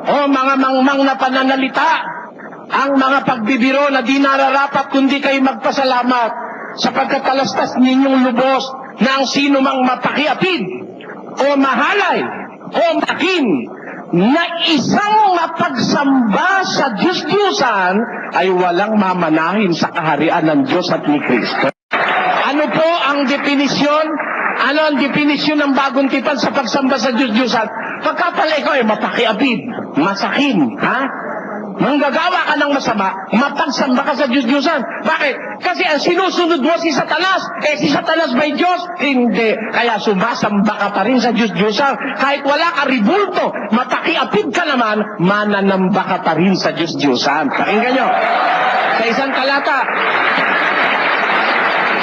mga mangmang na pananalita, ang mga pagbibiro na di nararapat kundi kayo magpasalamat sapagkat talastas ninyong lubos na ang sino mang mapakiapid o mahalay o makin na isang mapagsamba sa Diyos-Diyusan ay walang mamanahin sa kaharian ng Diyos at ni Kristo. Ano po ang definisyon? Ano ang definisyon ng bagong tipan sa pagsamba sa Diyos-Diyusan? Pagka pala ikaw ay mapakiapid, masakin, ha? Manggagawa ka ng masama, mapagsamba ka sa Diyos-Diyusan. Bakit? Kasi ang sinusunod mo si Satanas. Si Satanas ba'y Diyos? Hindi. Kaya sumasamba ka pa rin sa Diyos-Diyusan. Kahit wala ka ribulto, mapakiapid ka naman, mananamba ka pa rin sa Diyos-Diyusan. Pakinggan nyo. Sa isang talata,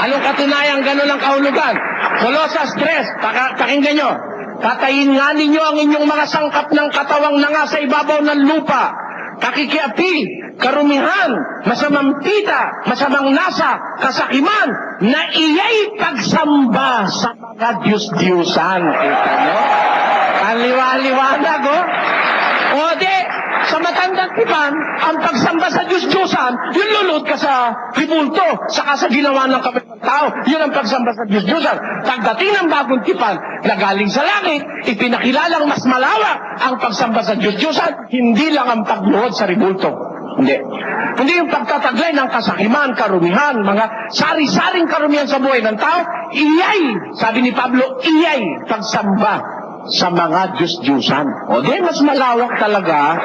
anong katunayan gano'n ang kahulugan? Colosas 3, pakinggan nyo. Patayin nga ninyo ang inyong mga sangkap ng katawang na nga sa ibabaw ng lupa. Kakikiapi, karumihan, masamang pita, masamang nasa, kasakiman, na iya'y pagsamba sa mga Diyos-Diyusan. Kita nyo? Ang liwa-liwanag, O di, sa matandang tipan, ang pagsamba sa Diyos-Diyusan, yun lulot ka sa ribulto, saka sa ginawa ng kabilang tao, yun ang pagsamba sa Diyos-Diyusan. Pagdating ng bagong tipan, na galing sa langit, ipinakilalang mas malawak ang pagsamba sa Diyos-Diyusan, hindi lang ang pagluhod sa ribulto. Hindi. Hindi yung pagtataglay ng kasakiman, karumihan, mga sari-saring karumihan sa buhay ng tao, iyay, sabi ni Pablo, iyay pagsamba sa mga Diyos-Diyusan. O di, mas malawak talaga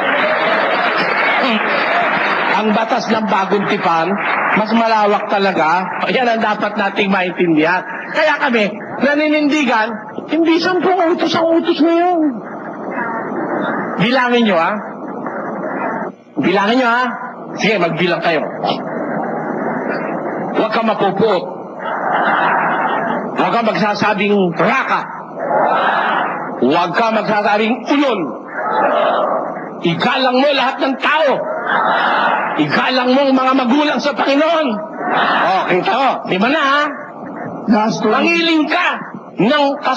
ang batas ng bagong tipan, mas malawak talaga. Yan ang dapat nating maintindihan. Kaya kami, naninindigan, hindi 10 utos ang utos ngayon. Bilangin nyo, ha? Bilangin nyo, ha? Sige, magbilang kayo. Huwag ka mapupuot. Huwag ka magsasabing raka. Huwag ka magsasabing ulol. Igalang mo lahat ng tao. Igalang mo ang mga magulang sa Panginoon. Kita o. Di ba na, ha? Pangiling ka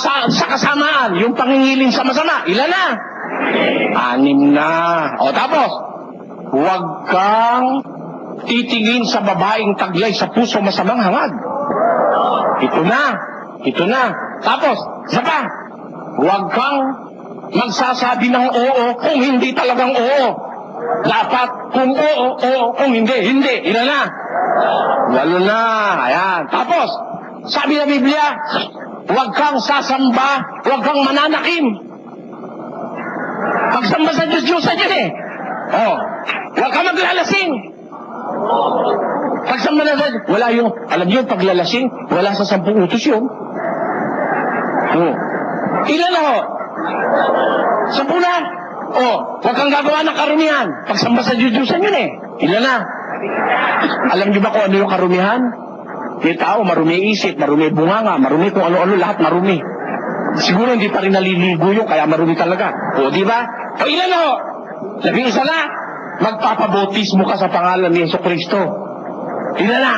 sa kasamaan. Yung pangingiling sa masama. Ilan na? 6 na. Tapos, huwag kang titingin sa babaeng taglay sa puso masamang hangad. Ito na. Tapos, isa pa. Huwag kang magsasabi ng oo kung hindi talagang oo. Dapat kung oo, oo, kung hindi, hindi. Ilan na? 8 na. Ayan. Tapos, sabi ng Biblia, huwag kang sasamba, huwag kang mananakim. Pagsamba sa Diyos-Diyosan yun eh. Oh, huwag kang maglalasing. Pagsamba na sa Diyos, wala yung, alam niyo, paglalasing, wala sa 10 utos yun. Oh. Ilan na ho? 10 na. Oh, huwag kang gagawa ng karumihan. Pagsamba sa Diyos-Diyosan yun eh. Ilan na? Alam niyo ba kung ano yung karumihan? Yung tao, marumi isip, marumi bunganga, marumi kung ano-ano, lahat marumi. Siguro hindi pa rin naliligo yun, kaya marumi talaga. O, di ba? O, ilan na ho? 11 na. Magpapabautismo ka sa pangalan ni Jesucristo. Ilan na?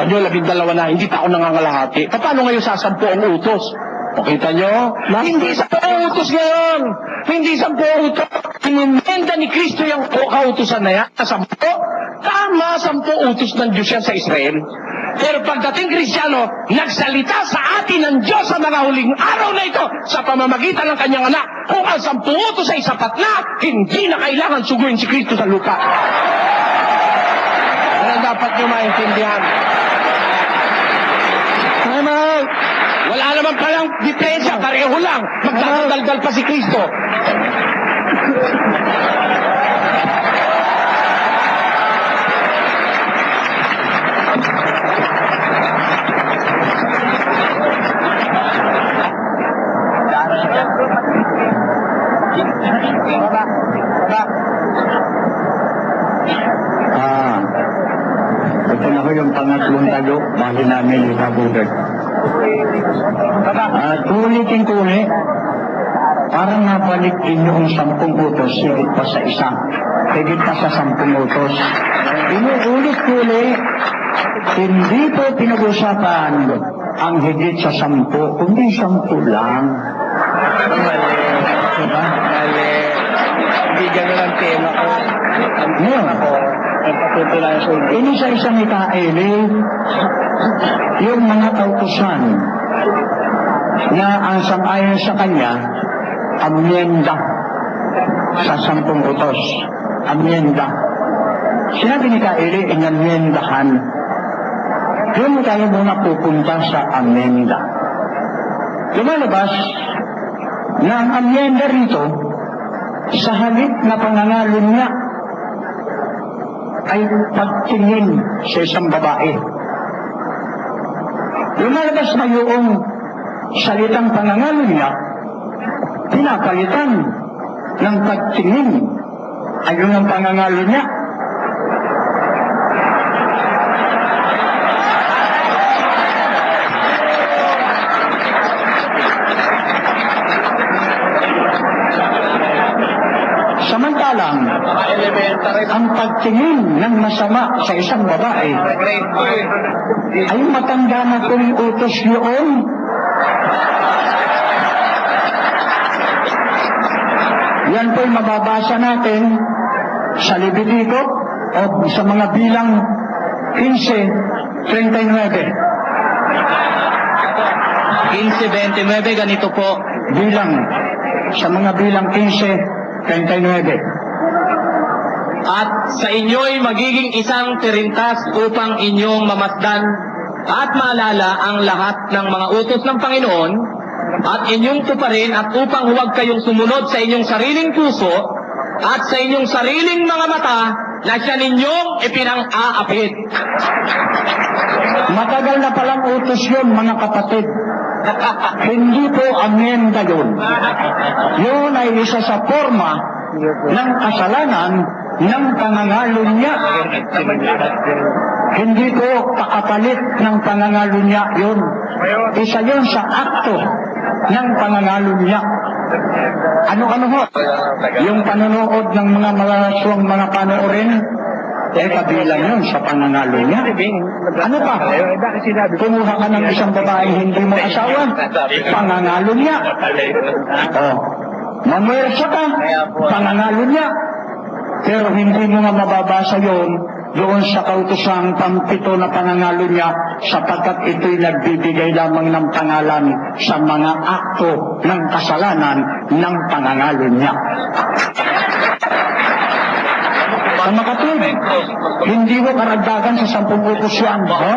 Kanyo, 12 na. Hindi pa ako nangangalahati. Paano ngayon sa 10 ang utos? O, kita nyo? Hindi 10 utos ngayon. Hindi 10 utos. Inimenda ni Kristo yung kautusan na yan. 10. Tama, 10 utos ng Diyos yan sa Israel. Pero pagdating Kristiyano, nagsalita sa atin ng Diyos sa mga huling araw na ito sa pamamagitan ng kanyang anak. Kung ang 10 utos ay sapat na, hindi na kailangan suguin si Kristo sa lupa. Ano dapat nyo maintindihan? Time out! Wala naman palang diferensya, pareho lang. Magdadaldal pa si Kristo. Ito na ko yung pangatlong tago, bali namin itabugan. Ulitin ko ulit, parang nabalik din yung 10 utos, higit pa sa isa, higit pa sa 10 utos. Inuulit ko ulit, hindi po pinag-usapan ang higit sa 10, kundi 10 lang. Mali. Diba? Mali. Hindi ganun ang tema ko. Ang tema ko, nagpatutulan sa Ini sa isang ikaili, yung mga kautusan na ang sang-ayon sa kanya, amyenda sa 10 utos. Amyenda. Sinabi ni Kaili, inamyendahan. Doon tayo muna pupunta sa amyenda. Lumalabas na ang amyenda rito, sa halip na pangangalan niya, ay pagtingin sa isang babae. Lumalabas na yung salitang pangangalan niya, pinapalitan ng pagtingin. Ayun ang pangangalan niya. Samantalang, ang pagtingin ng masama sa isang babae ay matanda na kung utos yun. Yan po'y mababasa natin sa Levítico o sa mga bilang 15:39. 15:29, ganito po. Bilang, sa mga bilang 15:39. At sa inyo'y magiging isang tirintas upang inyong mamasdan at maalala ang lahat ng mga utos ng Panginoon at inyong tuparin at upang huwag kayong sumunod sa inyong sariling puso at sa inyong sariling mga mata na siya ninyong ipinang-aapit. Matagal na palang utos yun, mga kapatid. Hindi po amyenda yun. Yun ay isa sa forma ng kasalanan ng pangangalan niya. Hindi po kakapalit ng pangangalan niya yun. Isa yun sa akto ng pangangalan niya. Ano-ano ho? Yung panonood ng mga malaswang mga panoorin, kabilang yun sa pangangalan niya. Ano pa? Kumuha ka ng isang babaeng hindi mo asawa, pangangalan niya. Mamuwersa ka, pangangalan niya. Pero hindi mo nga mababasa yun doon sa kautosang pampito na pangangalo niya sapagkat ito'y nagbibigay lamang ng pangalan sa mga akto ng kasalanan ng pangangalo niya. Ang makatwid, hindi ko karagdagan sa 10 utos yan. No?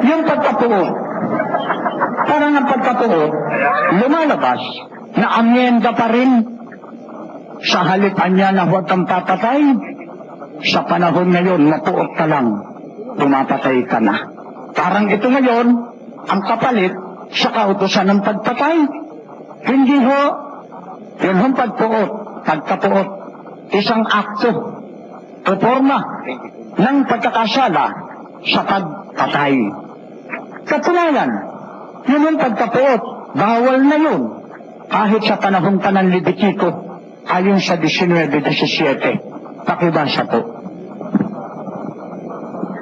Yung pagkapuot, parang ang pagkapuot, lumalabas na amyenda pa rin sa halipan niya na huwag kang papatay. Sa panahon ngayon, mapuot ka lang, pumapatay ka na. Parang ito ngayon, ang kapalit sa kautusan ng pagpatay. Hindi ho, yun hong pagkapuot, isang akto o forma ng pagkakasala sa pagpatay. Katunayan, yun hong pagkapuot, bawal na yun, kahit sa panahon pa ng Levitico, ayon sa 19:17. Pakibasa po.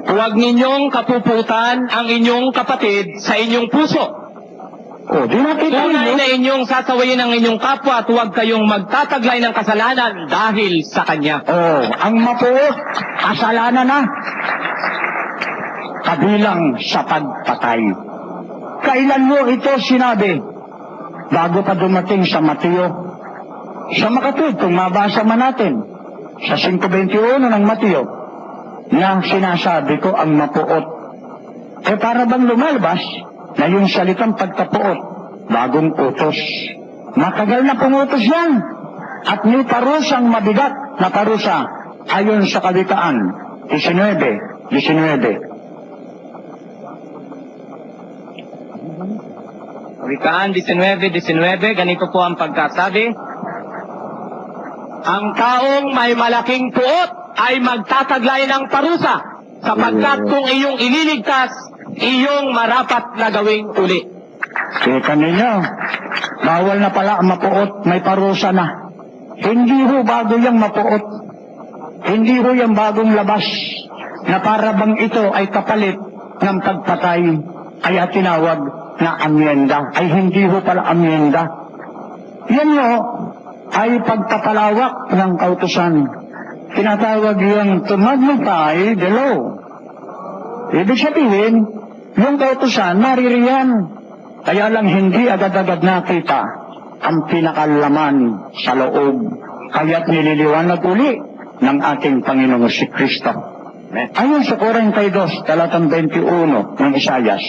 Huwag ninyong kapuputan ang inyong kapatid sa inyong puso. O, di nakita Tunay ninyo? na inyong sasawayin ang inyong kapwa at huwag kayong magtataglay ng kasalanan dahil sa kanya. O, ang mapuot, kasalanan na. Kabilang sa pagpatay. Kailan mo ito sinabi? Bago pa dumating sa Mateo. Sa makatwid, kung mabasa man natin, sa 5:21 ng Mateo, na sinasabi ko ang mapuot. Para bang lumalabas na yung salitang pagkapuot, bagong utos. Matagal na pumutos yan. At may parusang mabigat na parusa ayon sa Kawikaan 19:19. Kawikaan 19:19, ganito po ang pagkasabi. Ang taong may malaking puot ay magtataglay ng parusa, sapagkat kung iyong ililigtas, iyong marapat na gawing uli. Teka ninyo, bawal na pala ang mapuot, may parusa na. Hindi ho bago yung mapuot. Hindi ho yung bagong labas na para bang ito ay kapalit ng pagpatay, kaya tinawag na amyenda. Ay hindi ho pala amyenda. Yan ho ay pagpapalawak ng kautusan. Tinatawag yung to magnify the law. Ibig sabihin, yung kautusan, naririyan. Kaya lang hindi agad-agad nakita ang pinakalaman sa loob. Kaya't nililiwanag uli ng ating Panginoong si Kristo. Ayon sa 42, talatang 21 ng Isayas.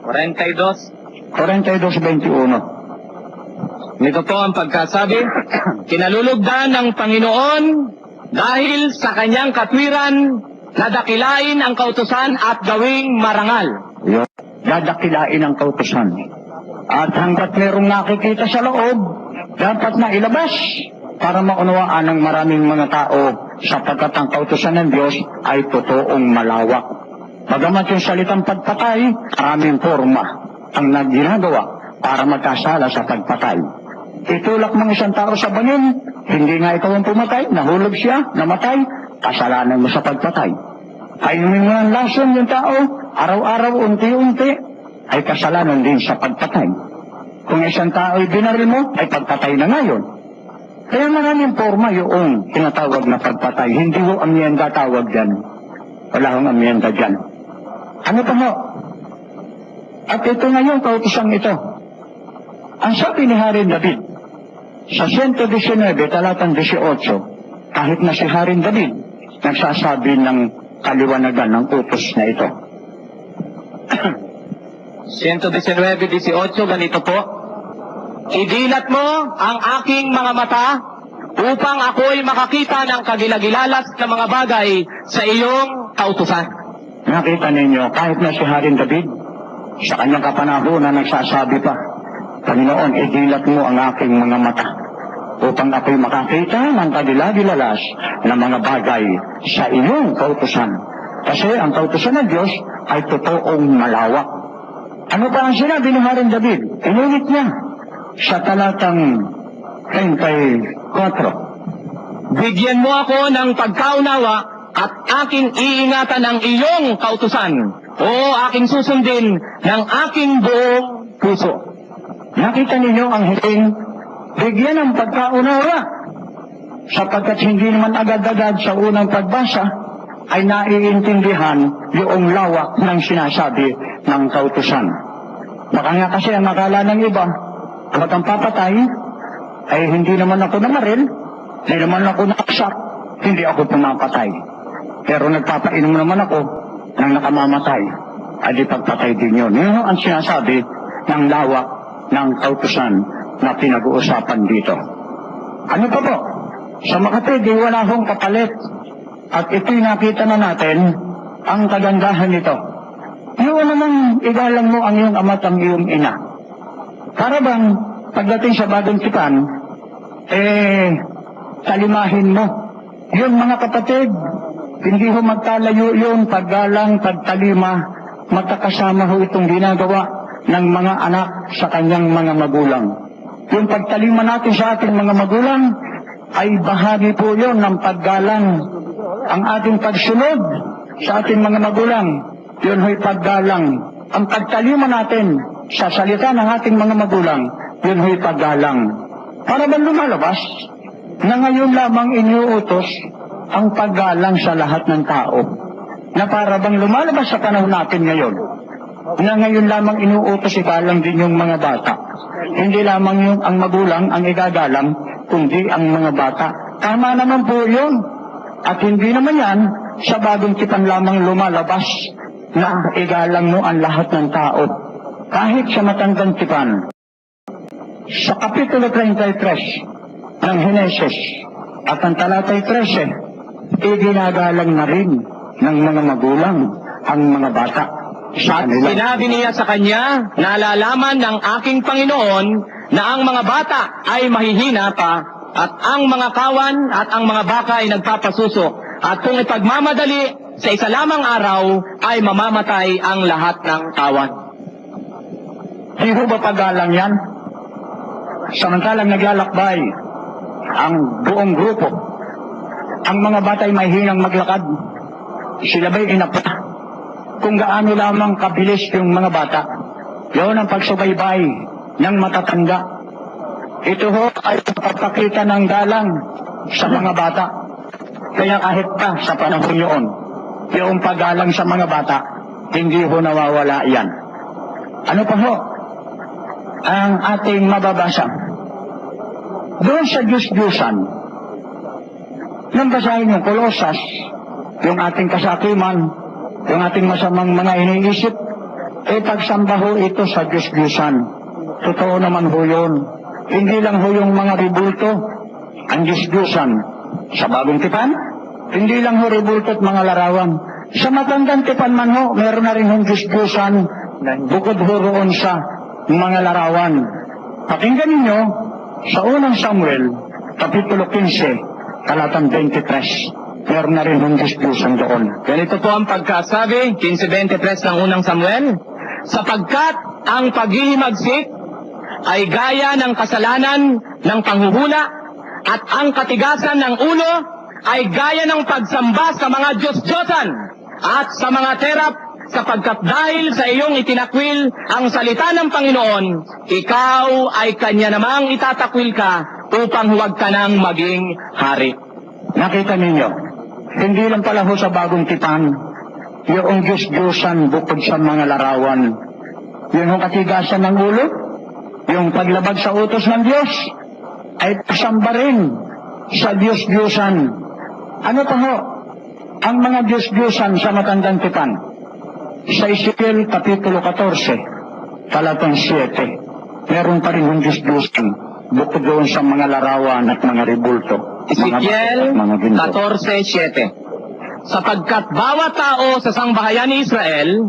42:21. Nito po ang pagkasabi, kinalulugdan ng Panginoon dahil sa kanyang katwiran, nadakilain ang kautusan at gawing marangal. Yun. Dadakilain ang kautusan. At hanggat merong nakikita sa loob, dapat na ilabas para maunawaan ng maraming mga tao sapagkat ang kautusan ng Diyos ay totoong malawak. Bagamat yung salitang pagpatay, maraming forma ang nagginagawa para magkasala sa pagpatay. Itulak ng isang tao sa bangin, hindi nga ikaw ang pumatay, nahulog siya, namatay, kasalanan mo sa pagpatay. Kainumin mo ng lason yung tao, araw-araw, unti-unti, ay kasalanan din sa pagpatay. Kung isang tao ay binaril mo, ay pagpatay na ngayon. Kaya maraming forma yung tinatawag na pagpatay. Hindi ho amyenda tawag dyan. Wala hong amyenda dyan. Ano pa ho? At ito ngayon, kautusang ito. Ang sabi ni Haring David, sa 119, talatang 18, kahit na si Haring David, nagsasabi ng kaliwanagan ng utos na ito. 119:18, ganito po. Idilat mo ang aking mga mata upang ako'y makakita ng kagilagilalas na mga bagay sa iyong kautusan. Nakita ninyo, kahit na si Haring David, sa kanyang kapanahonan nagsasabi pa, Panginoon, idilat mo ang aking mga mata upang ako'y makakita ng kagilagilalas na mga bagay sa iyong kautusan. Kasi ang kautusan ng Diyos ay totoong malawak. Ano pa ang sinabi ni Haring David? Inulit niya sa talatang 34. Bigyan mo ako ng pagkaunawa at aking iingatan ang iyong kautusan o aking susundin ng aking buong puso. Nakita ninyo ang hiling, bigyan ng pagkaunawa. sapagkat hindi naman agad-agad sa unang pagbasa ay naiintindihan yung lawak ng sinasabi ng kautusan. Baka nga kasi ang akala ng iba, kapag ang papatay, ay hindi naman ako namaril, hindi naman ako nakasap, hindi ako pumapatay. Pero nagpapainom naman ako ng nakamamatay, ay di pagpatay din yun. Yun ang sinasabi ng lawak ng kautusan na pinag-uusapan dito. Ano pa po? Sa Makati, di wala akong kapalit. At ito'y nakita na natin ang kagandahan nito. Yun namang igalang mo ang iyong ama't ang iyong ina. Para bang pagdating sa bagong tipan, talimahin mo. Yun mga kapatid, hindi ho magkalayo yun, paggalang, pagtalima, magkakasama ho itong ginagawa ng mga anak sa kanyang mga magulang. Yung pagtalima natin sa ating mga magulang, ay bahagi po yun ng paggalang. Ang ating pagsunod sa ating mga magulang, yun ho'y paggalang. Ang pagtalima natin sa salita ng ating mga magulang, yun ho'y paggalang. Para bang lumalabas na ngayon lamang iniuutos ang paggalang sa lahat ng tao? Na para bang lumalabas sa panahon natin ngayon, na ngayon lamang inuutos igalang din yung mga bata. Hindi lamang yung ang magulang ang igagalang, kundi ang mga bata. Tama naman po yun. At hindi naman yan sa bagong tipan lamang lumalabas na igalang mo ang lahat ng tao. Kahit sa matandang tipan. Sa Kapitulo 33 ng Heneses at ang talatay 13, iginagalang na rin ng mga magulang ang mga bata. At sinabi niya sa kanya, nalalaman ng aking Panginoon na ang mga bata ay mahihina pa, at ang mga kawan at ang mga baka ay nagpapasuso. At kung ipagmamadali sa isa lamang araw, ay mamamatay ang lahat ng kawan. Di ho ba paggalang yan? Samantalang naglalakbay ang buong grupo. Ang mga bata ay mahihinang maglakad. Sila ba'y inapa? Kung gaano lamang kabilis yung mga bata, yun ang pagsubaybay ng matatanda. Ito ho ay pagpapakita ng galang sa mga bata. Kaya kahit pa sa panahon yun, yung paggalang sa mga bata, hindi ho nawawala yan. Ano pa ho ang ating mababasa? Doon sa Diyos-Diyosan, nang basahin yung Kolosas, yung ating kasakiman, yung ating masamang mga iniisip, pagsamba ho ito sa Diyos-Diyosan. Totoo naman ho yun. Hindi lang ho yung mga ribulto, ang Diyos-Diyosan. Sa bagong tipan, hindi lang ho ribulto at mga larawan. Sa matandang tipan man ho, meron na rin hong Diyos-Diyosan, bukod ho roon sa mga larawan. Pakinggan ninyo, sa unang Samuel, Kapitulo 15, talatang 23, meron na rin hong Diyos-Diyosan doon. Ganito po ang pagkasabi, 15:23 ng unang Samuel, sapagkat ang paghihimagsik ay gaya ng kasalanan ng panghuhula, at ang katigasan ng ulo ay gaya ng pagsamba sa mga Diyos-Diyosan at sa mga terap, sapagkat dahil sa iyong itinakwil ang salita ng Panginoon, ikaw ay kanya namang itatakwil ka upang huwag ka nang maging hari. Nakita ninyo, hindi lang pala ho sa bagong tipan, yung Diyos-Diyosan bukod sa mga larawan. Yun ang katigasan ng ulo, yung paglabag sa utos ng Diyos, ay pasamba rin sa Diyos-Diyosan. Ano pa ho? Ang mga Diyos-Diyosan sa matandang tipan. Sa Ezekiel Kapitulo 14, talatang 7, meron pa rin yung Diyos-Diyosan bukod doon sa mga larawan at mga ribulto. Ezekiel 14:7. Sapagkat bawat tao sa sangbahayan ni Israel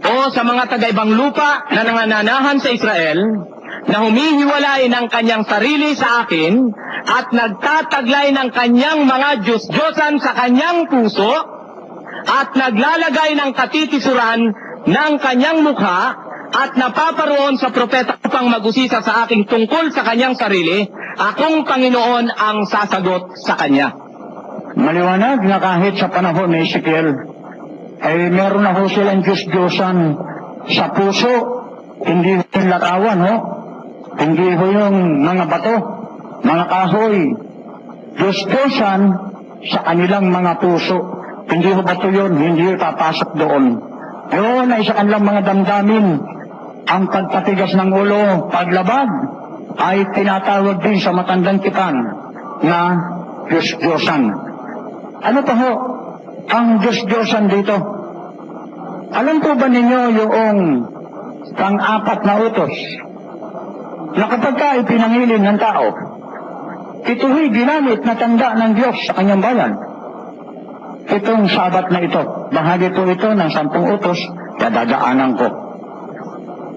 o sa mga taga-ibang lupa na nangananahan sa Israel, na humihiwalay ng kanyang sarili sa akin at nagtataglay ng kanyang mga Diyos-Diyosan sa kanyang puso at naglalagay ng katitisuran ng kanyang mukha at napaparoon sa propeta upang mag-usisa sa aking tungkol sa kanyang sarili, akong Panginoon ang sasagot sa kanya. Maliwanag na kahit sa panahon ni Ezekiel, ay meron na ho silang Diyos-Diyosan sa puso, hindi yung larawan ho. Hindi ho yung mga bato, mga kahoy, Diyos-Diyosan sa kanilang mga puso. Hindi ho ba ito yun? Hindi ho papasok doon. Yun ay sa kanilang mga damdamin. Ang pagpatigas ng ulo, paglabag, ay tinatawag din sa matandang tipan na Diyos-Diyosan. Ano pa ho ang Diyos-Diyosan dito? Alam po ba ninyo yung pang-apat na utos na kapag ka ipinangilin ng tao, ito'y ginamit na tanda ng Diyos sa kanyang bayan? Itong Sabat na ito, bahagi po ito ng 10 utos na dadaanan ko.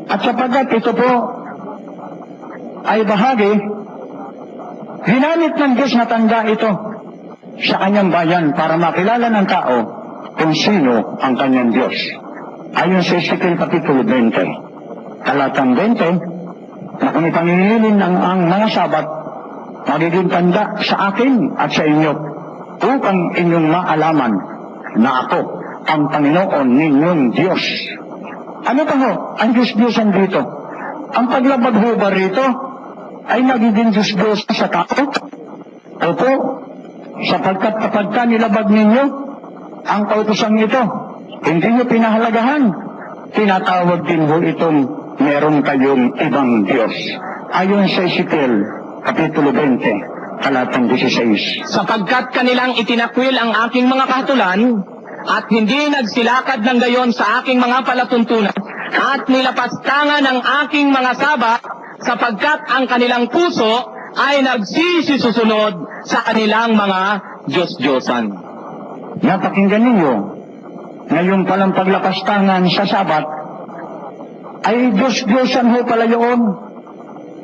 At sapagkat ito po ay bahagi, ginamit ng Diyos na tanda ito sa kanyang bayan para makilala ng tao kung sino ang kanyang Diyos. Ayon sa Ezekiel Kapitulo 20, talatang 20, na kung ipangingilin ang mga Sabat, magiging tanda sa akin at sa inyo, upang inyong maalaman na ako ang Panginoon ninyong Diyos. Ano pa ho ang Diyos-Diyosan dito? Ang paglabag ho ba rito ay nagiging Diyos-Diyosan sa tao? Opo, sapagkat kapag ka nilabag ninyo ang kautosang ito, hindi nyo pinahalagahan, tinatawag din ho itong meron kayong ibang Diyos. Ayon sa Ezekiel Kapitulo 20, talatang 16. Sapagkat kanilang itinakwil ang aking mga kahatulan, at hindi nagsilakad ng gayon sa aking mga palatuntunan, at nilapastangan ang aking mga saba, sapagkat ang kanilang puso ay nagsisisusunod sa kanilang mga Diyos-Diyosan. Napakinggan ninyo, ngayon palang paglapastangan sa Sabat, ay Diyos-Diyosan ho pala yun,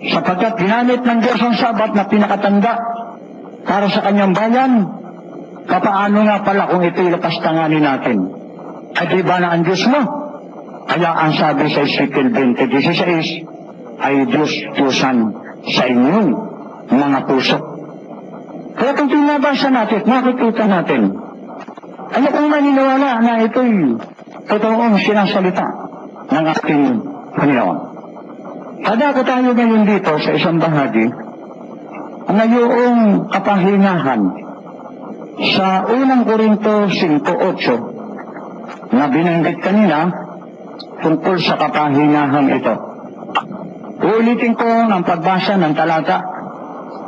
sapagkat ginamit ng Diyos ang Sabat na pinakatanda para sa kanyang bayan. Kapaano nga pala kung ito'y lapastanganin natin? Ay di ba na ang Diyos mo? Kaya ang sabi sa Ezekiel 20:16 ay Diyos-Diyosan sa inyong mga puso. Kaya kung pinabasa natin, makikita natin, ano kung maniniwala na ito'y totoong sinasalita ng ating Panginoon? Kadako tayo ngayon dito sa isang bahagi na yung kapahingahan sa unang Korinto 5:8 na binanggit kanina tungkol sa kapahingahan ito. Uulitin ko ang pagbasa ng talata.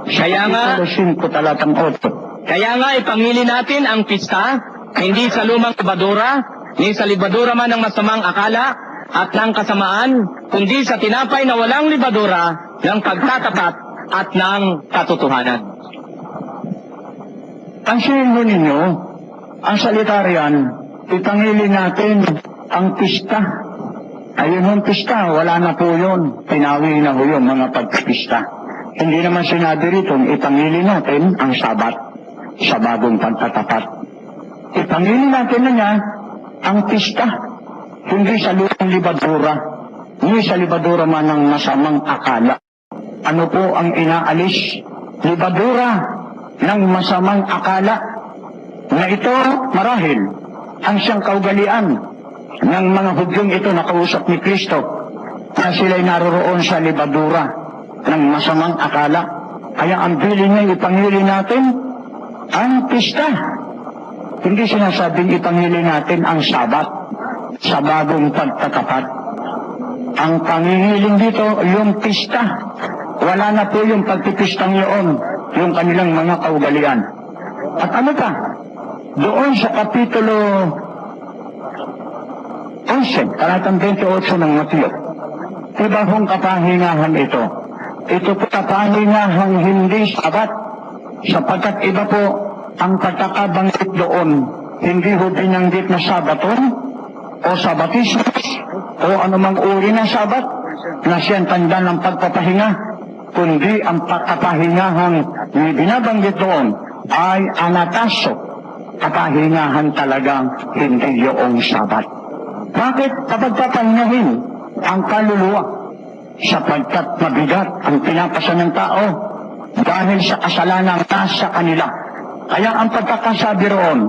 Kaya nga, Kapitulo 5, talatang 8. Kaya nga ipamili natin ang pista, hindi sa lumang libadura, ni sa libadura man ng masamang akala at ng kasamaan, kundi sa tinapay na walang libadura, ng pagtatapat at ng katotohanan. Pansinin mo ninyo, ang salita riyan, ipangili natin ang pista. Ayun yung pista, wala na po yun. Pinawi na po yun, mga pagpista. Hindi naman sinabi rito, ipangili natin ang Sabat sa bagong pagtatapat. Ipangili natin na niya ang pista, hindi sa lumang libadura, hindi sa libadura man ng masamang akala. Ano po ang inaalis? Libadura ng masamang akala na ito marahil ang siyang kaugalian ng mga Hudyong ito na kausap ni Kristo na sila'y naroroon sa libadura ng masamang akala. Kaya ang bilin niya ipangili natin ang pista. Hindi sinasabing ipangili natin ang Sabat sa bagong pagtatapat. Ang pangingiling dito, yung pista. Wala na po yung pagpipistang yun, yung kanilang mga kaugalian. At ano pa? Doon sa Kapitulo 11, talatang 28 ng Mateo, iba hong kapahingahan ito. Ito po kapahingahan hindi Sabat, sapagkat iba po ang pagkakabanggit doon, hindi ho binanggit na Sabaton, o Sabatismus, o anumang uri ng Sabat, na siyang tanda ng pagpapahinga, kundi ang pagkapahingahan na binabanggit doon ay anataso, kapahingahan talagang hindi yung Sabat. Bakit kapagpapahingahin ang kaluluwa? Sapagkat mabigat ang pinapasa ng tao dahil sa kasalanan nasa kanila. Kaya ang pagkakasabi roon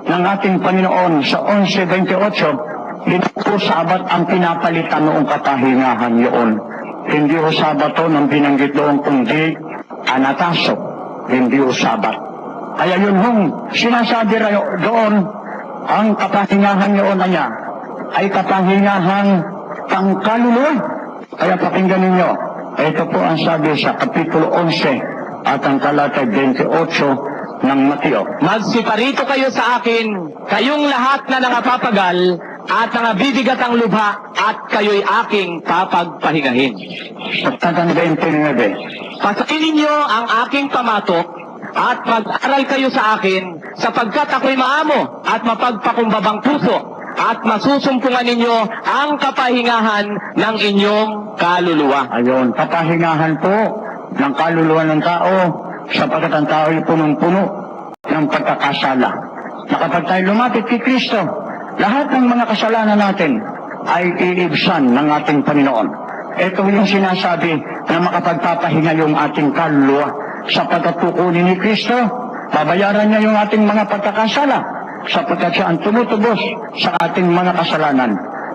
ng ating Panginoon sa 11:28, hindi po Sabat ang pinapalitan noong kapahingahan yun. Hindi ho Sabaton ang binanggit doon, kundi anataso, hindi o Sabat. Kaya yun hong sinasabi doon, ang kapahingahan yun na niya ay kapahingahan pangkaluluwa. Kaya pakinggan ninyo, ito po ang sabi sa Kapitulo 11 at ang talata 28 ng Mateo. Magsiparito kayo sa akin, kayong lahat na nangapapagal at nangabibigat ang lubha, at kayo'y aking papagpahingahin. Sa tagang 29, Pasakin ninyo ang aking pamatok at mag-aral kayo sa akin, sapagkat ako'y maamo at mapagpakumbabang puso, at masusumpungan ninyo ang kapahingahan ng inyong kaluluwa. ayon, kapahingahan po ng kaluluwa ng tao sapagkat ang tao ay punong-puno ng pagkakasala. Na kapag tayo lumapit kay Kristo, lahat ng mga kasalanan natin ay iibsan ng ating Panginoon. Ito yung sinasabi na makapagpapahinga yung ating kaluluwa sapagkat tukunin ni Kristo, babayaran niya yung ating mga pagkakasala sapagkat siya ang tumutubos sa ating mga kasalanan.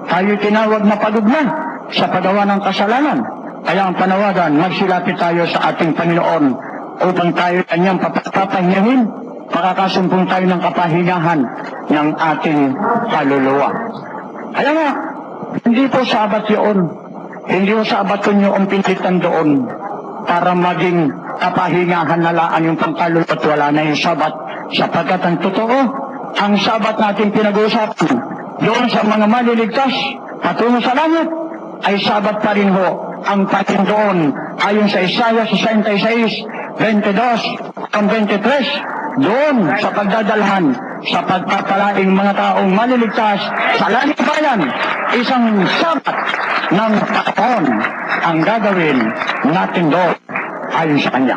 Tayo tinawag na padugma sa paggawa ng kasalanan. Kaya ang panawagan, magsilapit tayo sa ating Panginoon upang tayo kanyang papahingahin, makakasumpong tayo ng kapahingahan ng ating kaluluwa. Kaya nga, hindi po Sabat yun. Hindi po Sabat yun yung pinilitan doon para maging kapahingahan na laan yung pangkaluluwa at wala na yung Sabat. Sapagkat ang totoo, ang Sabat natin pinag-uusapan doon sa mga maliligtas patungo sa langit ay Sabat pa rin ho ang patin doon ayon sa Isaiah 66, 22 ang 23 doon sa pagdadalhan sa pagpapalaing mga taong maliligtas sa langit bayan. Isang Sabat ng Panginoon ang gagawin natin doon ayon sa Kanya.